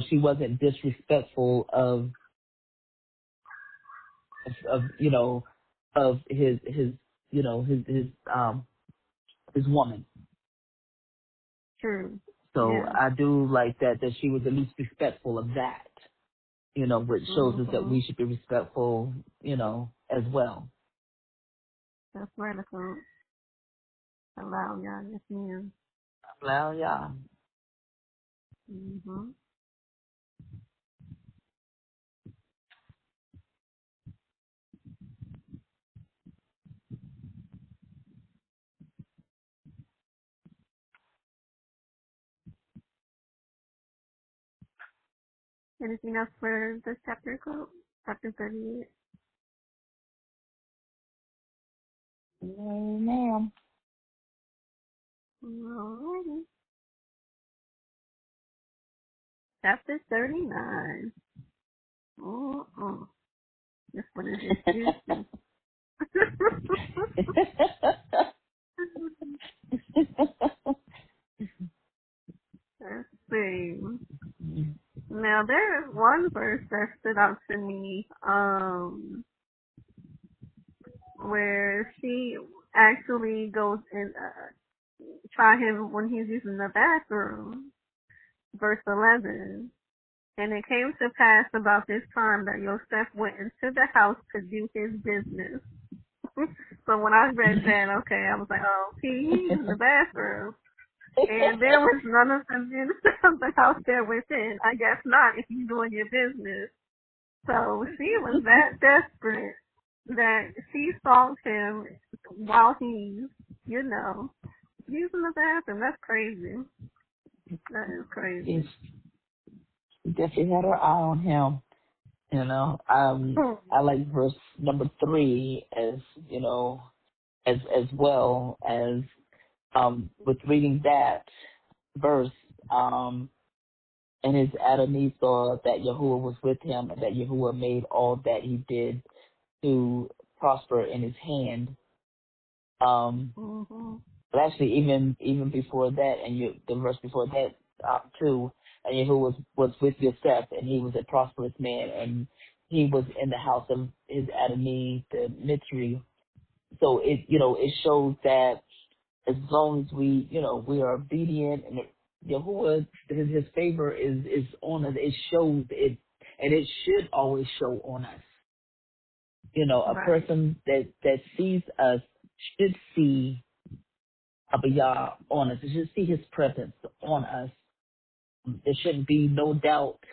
she wasn't disrespectful of, of his, his woman. True. So Yeah. I do like that she was at least respectful of that, which shows us that Mm-hmm. we should be respectful, as well. That's radical. Allow y'all, yes ma'am. Well, yeah. Mm-hmm. Anything else for this chapter, Chapter 38? No, ma'am. Alrighty. Chapter 39. This one is just juicy. Let's see. Now there is one verse that stood out to me, where she actually goes and try him when he's using the bathroom. Verse 11. And it came to pass about this time that Yosef went into the house to do his business. So when I read that, okay, I was like, oh, he's in the bathroom. And there was none of them in the house there within. I guess not if you're doing your business. So she was that desperate that she stalked him while he's, using the bathroom. That's crazy. That is crazy. She definitely had her eye on him. I like verse number 3 as as well as with reading that verse. And his Adonai saw that Yahuwah was with him, and that Yahuwah made all that he did to prosper in his hand. But actually, even before that, and the verse before that too, and Yahuwah was with Yosef, and he was a prosperous man, and he was in the house of his Adonai, the Mitri. So it shows that as long as we are obedient, and Yahuwah, his favor is on us. It shows it, and it should always show on us. A Right. person that sees us should see Abiyah on us. It should see his presence on us. There shouldn't be no doubt,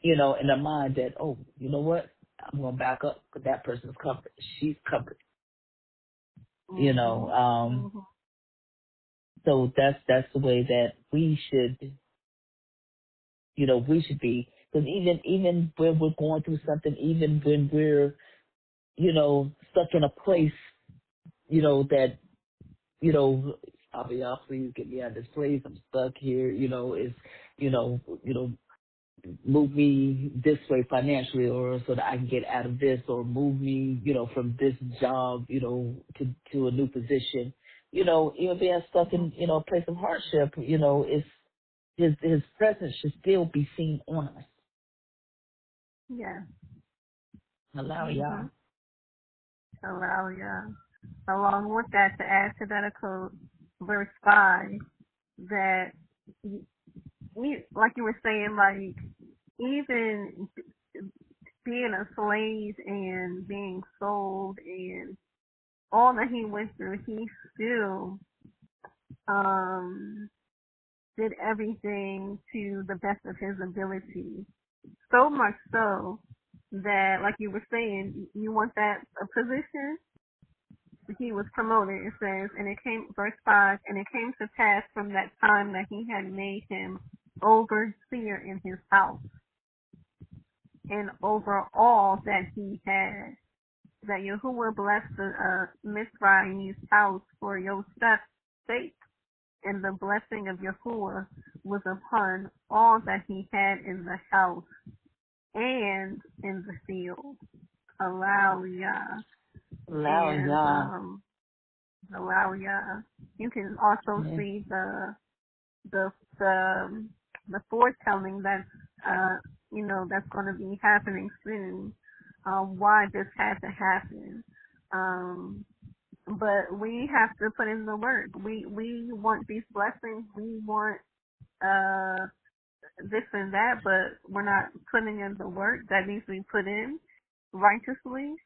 in the mind that, oh, you know what? I'm going to back up because that person's covered. She's covered. So that's the way that we should be. Because even when we're going through something, even when we're, stuck in a place, that, I'll be off, please get me out of this place. I'm stuck here, it's, move me this way financially, or so that I can get out of this, or move me, from this job, to a new position. Even being stuck in, a place of hardship, it's his presence should still be seen on us. Yeah. Allow y'all. Along with that, to add to that, verse 5, that like you were saying, like, even being a slave and being sold and all that he went through, he still did everything to the best of his ability. So much so that, like you were saying, you want that a position? He was promoted, it says, and it came, verse 5, and it came to pass from that time that he had made him overseer in his house, and over all that he had, that Yahuwah blessed the Mizraim's house for Yosef's sake, and the blessing of Yahuwah was upon all that he had in the house and in the field. Hallelujah. And hallelujah. You can also see the foretelling that's that's going to be happening soon. Why this had to happen. But we have to put in the work. We want these blessings. We want this and that, but we're not putting in the work that needs to be put in righteously.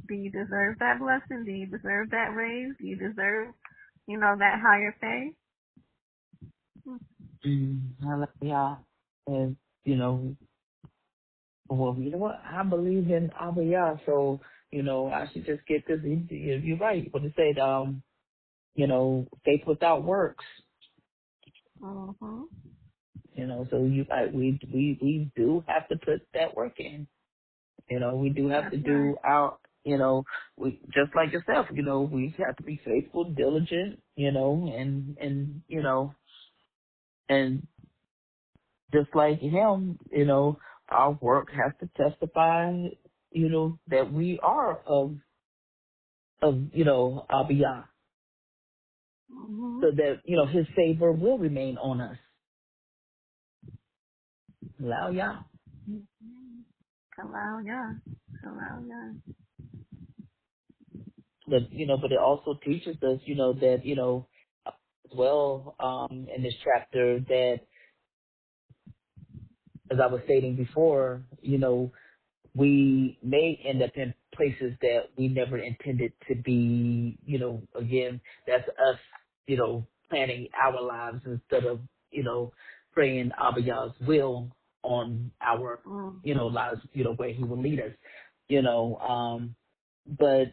Do you deserve that blessing? Do you deserve that raise? Do you deserve, that higher pay? Hallelujah. And, well, you know what? I believe in Abiyah, so, I should just get this. You're right. What it said, faith without works. Mm-hmm. So we do have to put that work in. We do have That's to do right. we just like yourself, we have to be faithful, diligent, and just like him, our work has to testify, that we are of Abiyah, Mm-hmm. so that, his favor will remain on us. Allow Yah. Hallelujah. Hallelujah. But it also teaches us, that, as well, in this chapter, that, as I was stating before, we may end up in places that we never intended to be, again, that's us, planning our lives instead of, praying Abba Yah's will on our, lives, where he will lead us, but,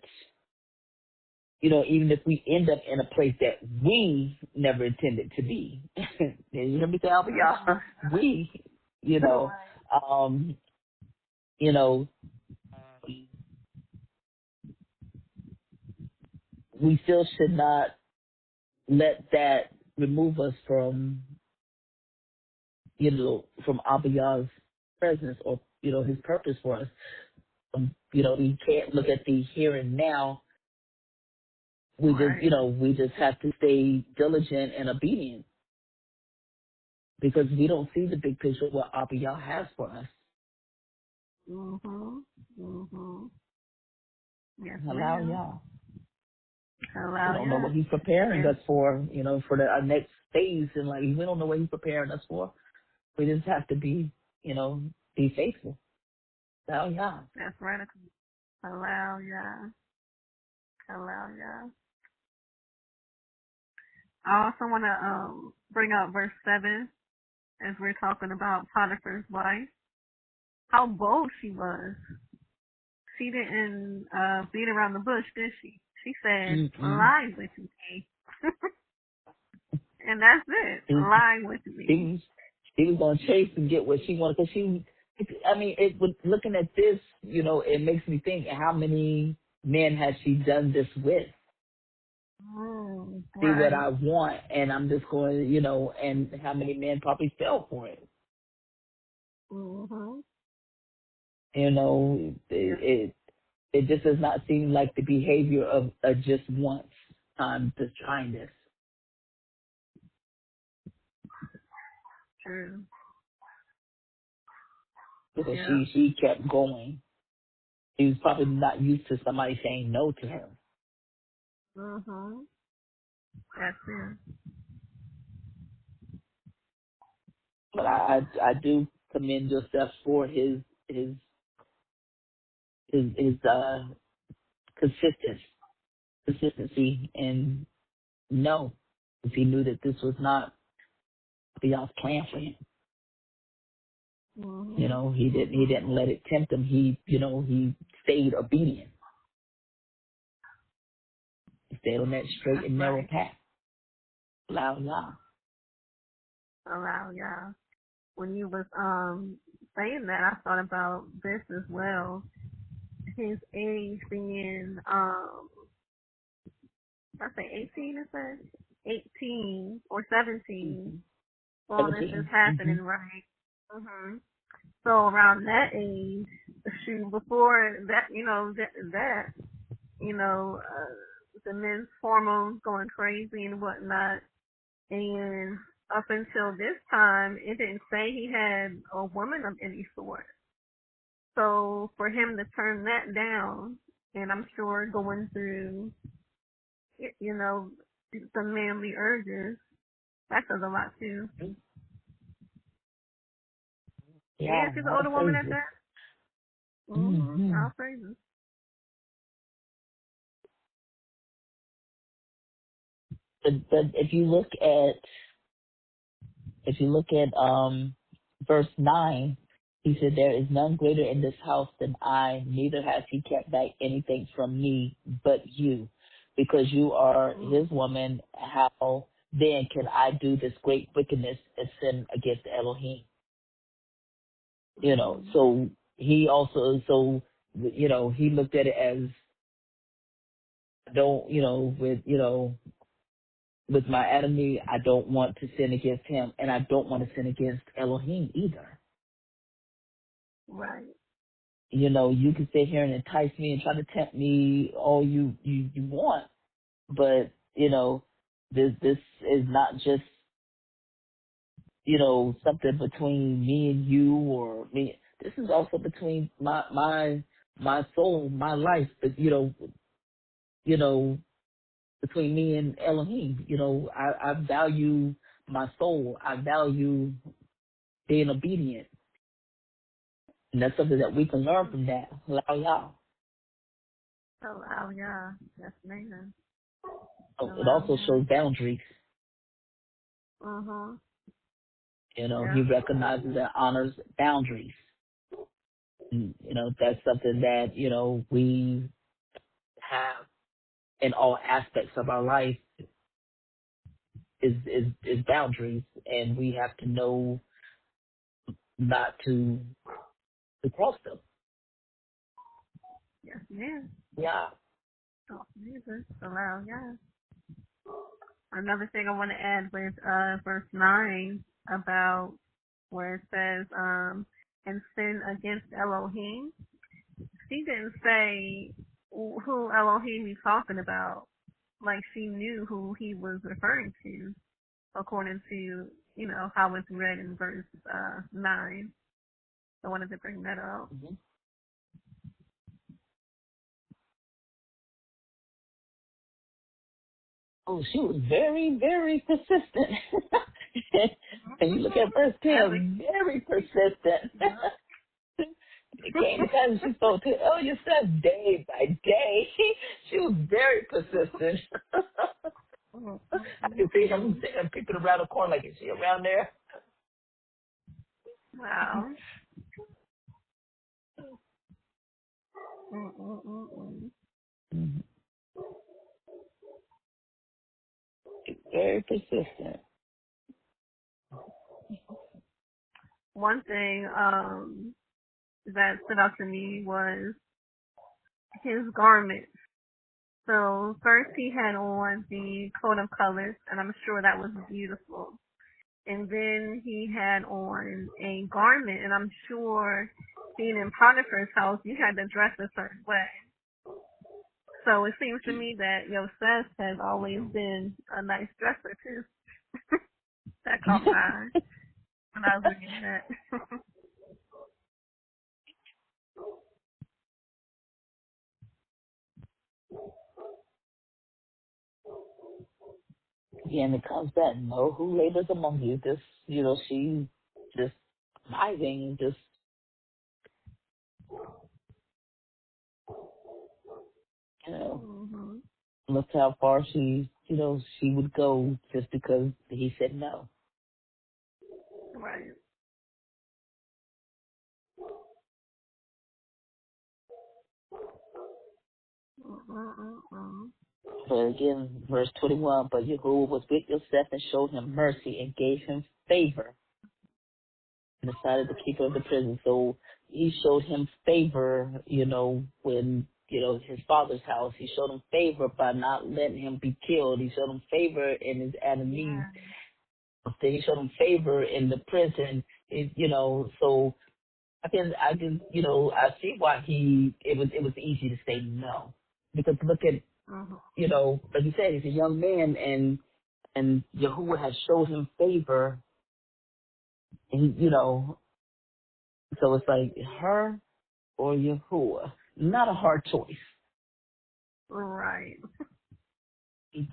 even if we end up in a place that we never intended to be, and you hear me say Abba Yah, we, um, you know, we still should not let that remove us from, from Abba Yah's presence or, his purpose for us. We can't look at the here and now. We we just have to stay diligent and obedient because we don't see the big picture of what Abba Yah has for us. Mm-hmm. Mm-hmm. Yes, Allow ma'am. Yah. We don't know Hallelujah. what he's preparing us for, for our next phase in life. We don't know what he's preparing us for. We just have to be, be faithful. Hallelujah. That's right. Hallelujah. Hallelujah. I also want to bring up verse 7 as we're talking about Potiphar's wife. How bold she was. She didn't beat around the bush, did she? She said, lie with me. And that's it. Lie with me. She was going to chase and get what she wanted. Because looking at this, it makes me think, how many men has she done this with? See Right. what I want, and I'm just going, and how many men probably fell for it? Mm-hmm. It just does not seem like the behavior of just once time just trying this. True. Because she kept going. She was probably not used to somebody saying no to her. Mm-hmm. That's it. But I do commend Joseph for his consistency, and no, because he knew that this was not God's plan for him. Mm-hmm. He didn't let it tempt him. He stayed obedient. He stayed on that straight and narrow path. Allow Yah. Allow Yah. When you was saying that, I thought about this as well. His age being I say 18, is that 18 or 17? All this is happening, right? Mhm. So around that age, shoot, before that, the men's hormones going crazy and whatnot, and up until this time, it didn't say he had a woman of any sort. So for him to turn that down, and I'm sure going through, the manly urges, that says a lot too. Yeah, And she's an older woman at that. Mm-hmm. All praises. But if you look at verse 9, he said, "There is none greater in this house than I, neither has he kept back anything from me but you. Because you are his woman, how then can I do this great wickedness and sin against Elohim?" So he also, he looked at it as, don't, with my enemy, I don't want to sin against him, and I don't want to sin against Elohim either. Right. You can sit here and entice me and try to tempt me all you want, but this is not just something between me and you or me. This is also between my soul, my life, but between me and Elohim. I value my soul. I value being obedient. And that's something that we can learn from that. Allow y'all. Allow, yeah. Yes, ma'am. It Allow, also yeah. shows boundaries. Mhm. He Yeah. recognizes and honors boundaries. And, that's something that, we have in all aspects of our life is boundaries. And we have to know not to cross them. Yes, ma'am. Yeah. Oh, Jesus. Allow, yeah. Another thing I want to add with verse 9 about where it says, and sin against Elohim. She didn't say who Elohim he's talking about. Like she knew who he was referring to, according to, how it's read in verse 9. I wanted to bring that up. Mm-hmm. Oh, she was very, very persistent. And you look at verse 10, very persistent. It came time she spoke to yourself day by day. She was very persistent. I can see him sitting peeping around the corner like, is she around there? Wow. Mm-mm-mm-mm. Mhm. Very persistent. One thing that stood out to me was his garment. So first he had on the coat of colors, and I'm sure that was beautiful. And then he had on a garment, and I'm sure being in Potiphar's house, you had to dress a certain way. So it seems to me that Yosef has always been a nice dresser too. That caught my eye when I was looking at that. Yeah, and it comes back, know who labors among you. This, she just surviving, just, hmm look how far she would go just because he said no. Right. Mm-mm-mm-mm. But again, verse 21, but Yahuwah was with Yosef and showed him mercy and gave him favor in the sight of the keeper of the prison. So he showed him favor, when, his father's house. He showed him favor by not letting him be killed. He showed him favor in his enemies. Yeah. He showed him favor in the prison. So I see why it was easy to say no. Because look at, Mm-hmm. like you said, he's a young man and Yahuwah has showed him favor, and so it's like her or Yahuwah. Not a hard choice. Right.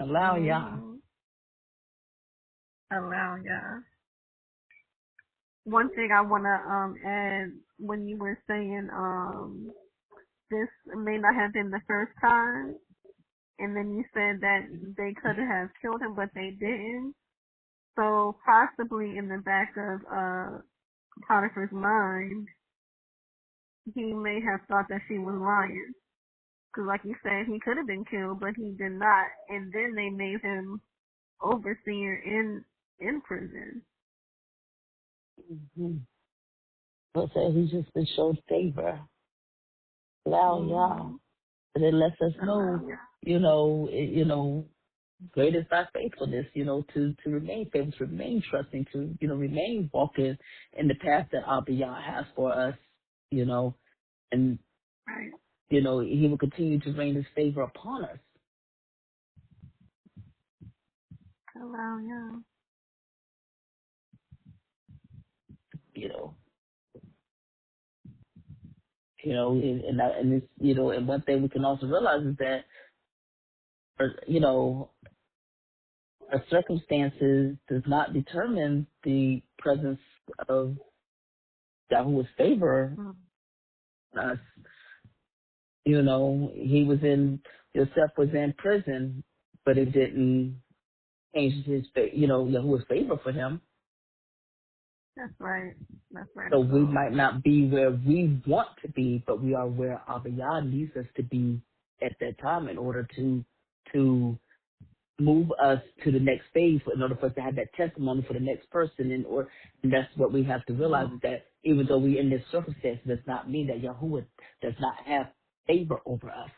Allow Yah. Mm-hmm. Allow, yeah. One thing I wanna add when you were saying this may not have been the first time, and then you said that they could have killed him, but they didn't. So possibly in the back of Potiphar's mind, he may have thought that she was lying. Because like you said, he could have been killed, but he did not. And then they made him overseer in prison. Mm-hmm. But say he's just been showed favor. Allow Yah. Mm-hmm. And it lets us Allow, know yeah. great is thy faithfulness, to remain faithful, to remain trusting, to, remain walking in the path that Abiyah has for us, and, Right. he will continue to rain his favor upon us, Hello, yeah. you know, and it's, and one thing we can also realize is that, our circumstances does not determine the presence of Yahuwah's favor Mm-hmm. on us. Yosef was in prison, but it didn't change Yahuwah's favor for him. That's right. That's right So at we all. might not be where we want to be, but we are where Abiyah needs us to be at that time in order to move us to the next phase, in order for us to have that testimony for the next person. And that's what we have to realize, is that even though we're in this circumstance, does not mean that Yahuwah does not have favor over us.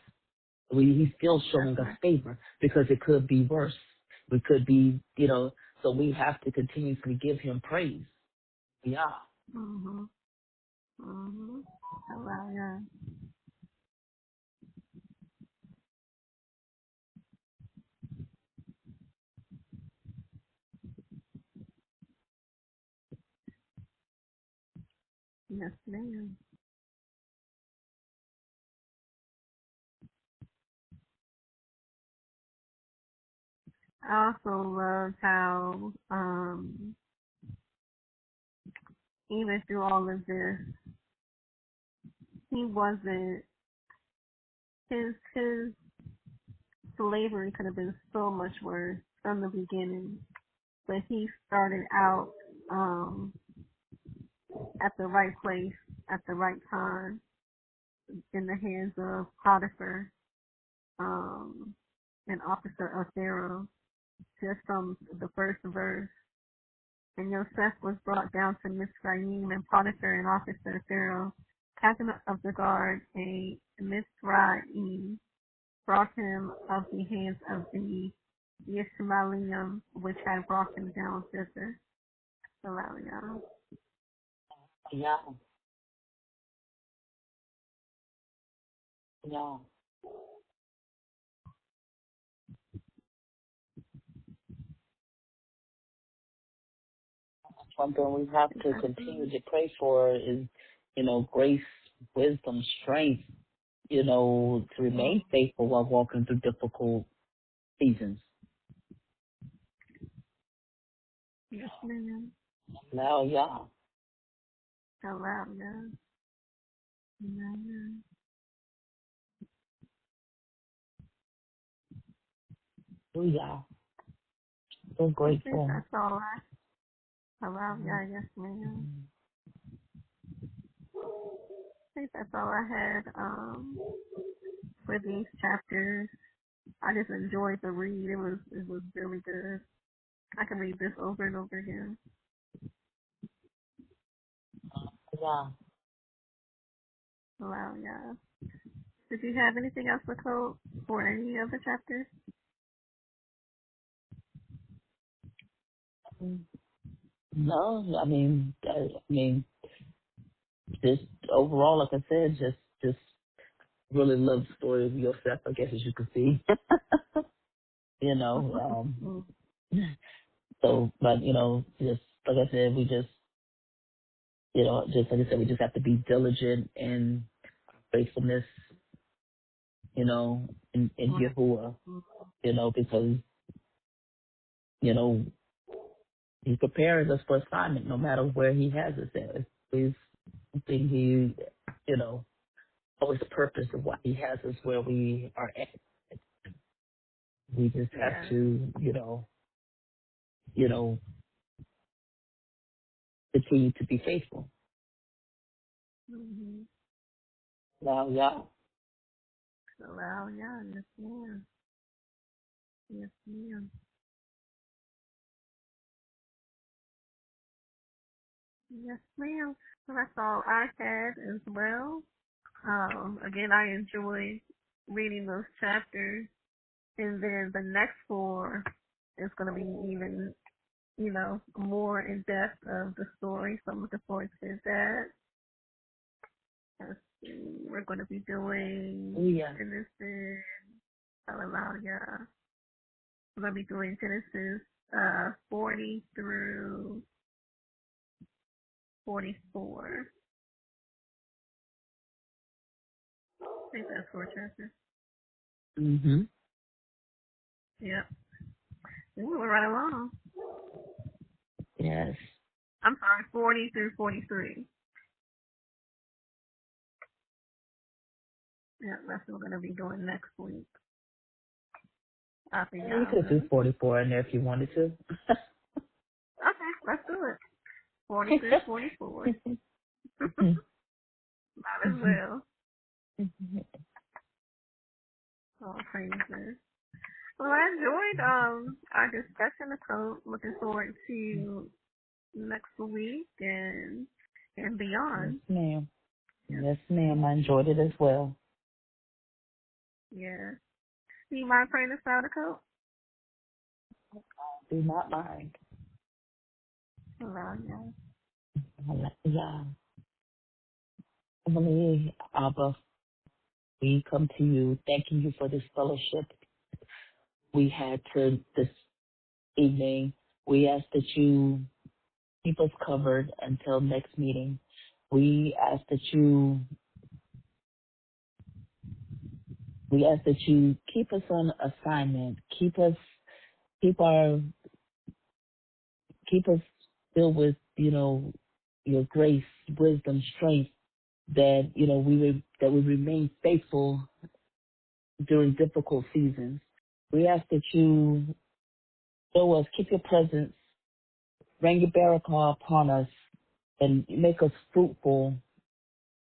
He's still That's showing us right. favor, because it could be worse. We could be, so we have to continuously give him praise. Yeah. Mm-hmm. Mm-hmm. Hello, yeah. Yes, ma'am. I also love how, even through all of this, he wasn't, his slavery could have been so much worse from the beginning, but he started out, at the right place, at the right time, in the hands of Potiphar, an officer of Pharaoh, just from the first verse. And Yosef was brought down to Mizraim, and Potiphar, an officer of Pharaoh, captain of the guard, a Mizraim, brought him of the hands of the Ishmaelim, which had brought him down thither. Hallelujah. Yeah. Yeah. Something we have to continue to pray for is, grace, wisdom, strength, to remain faithful while walking through difficult seasons. Yes, ma'am. Now, yeah. Hallelujah. Amen. Oh, yeah. So I think grateful. that's all I. Hallelujah. Yes, ma'am. I think that's all I had for these chapters. I just enjoyed the read. It was really good. I can read this over and over again. Yeah. Wow, yeah. Did you have anything else to quote for any of the chapters? No, just overall, like I said, just really love the story of Yosef, I guess, as you can see. you know, Mm, so, but, just like I said, we just, just like I said, we just have to be diligent in faithfulness, in mm, Yahuwah, mm. because, you know, he prepares us for assignment no matter where he has us at. He's something he, always the purpose of why he has us where we are at. We just have Yeah. to, you know, continue to be faithful. Mm-hmm. Now, yeah. So, wow, yeah. Yes, ma'am. Yes, ma'am. Yes, ma'am. So that's all I had as well. Again, I enjoyed reading those chapters. And then the next 4 is going to be even, more in depth of the story. So I'm looking forward to that. Let's see. We're going to be doing Genesis. Hallelujah. We're going to be doing Genesis 40 through 44. I think that's 4 chapters. Mhm. Yep. We're right along. Yes. I'm sorry, 40 through 43. Yeah, that's what we're going to be doing next week. I think You could do 44 in there if you wanted to. Okay, let's do it. 40 through 44. Might as well. Oh, praises. Well, I enjoyed our discussion. So looking forward to next week and Yes, beyond. ma'am. Yes, ma'am. I enjoyed it as well. Yeah. Do you mind praying us out, Coach? Do not mind. Allow you. Hallelujah. Heavenly Abba, we come to you thanking you for this fellowship we had to this evening. We ask that you keep us covered until next meeting. We ask that you keep us on assignment. Keep our keep us filled with, your grace, wisdom, strength, that, that we remain faithful during difficult seasons. We ask that you show us, keep your presence, bring your barak upon us, and make us fruitful.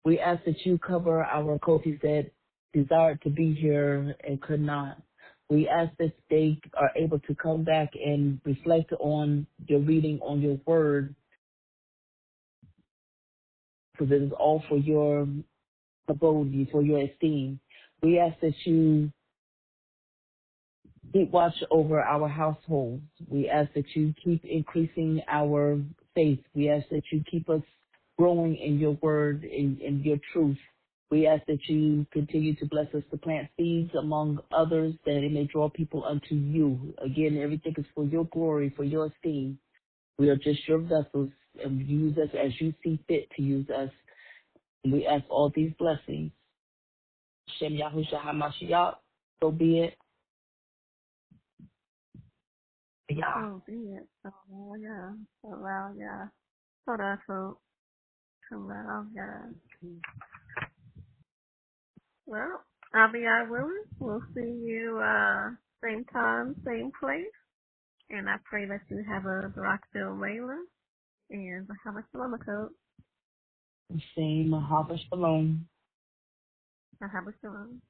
We ask that you cover our coaches that desired to be here and could not. We ask that they are able to come back and reflect on your reading, on your word, because it is all for your abode, for your esteem. We ask that you keep watch over our households. We ask that you keep increasing our faith. We ask that you keep us growing in your word, in your truth. We ask that you continue to bless us to plant seeds among others, that it may draw people unto you. Again, everything is for your glory, for your esteem. We are just your vessels, and use us as you see fit to use us. And we ask all these blessings. Shem Yahushua HaMashiach, so be it. Yeah. So be it. Oh, yeah. Allow ya. Todah, Coach. Allow ya. Well, I'll be out willing. We'll see you same time, same place. And I pray that you have a barak-filled Layla and have a Shalom, Coach. Same Mahava Shalom. Have a Shalom.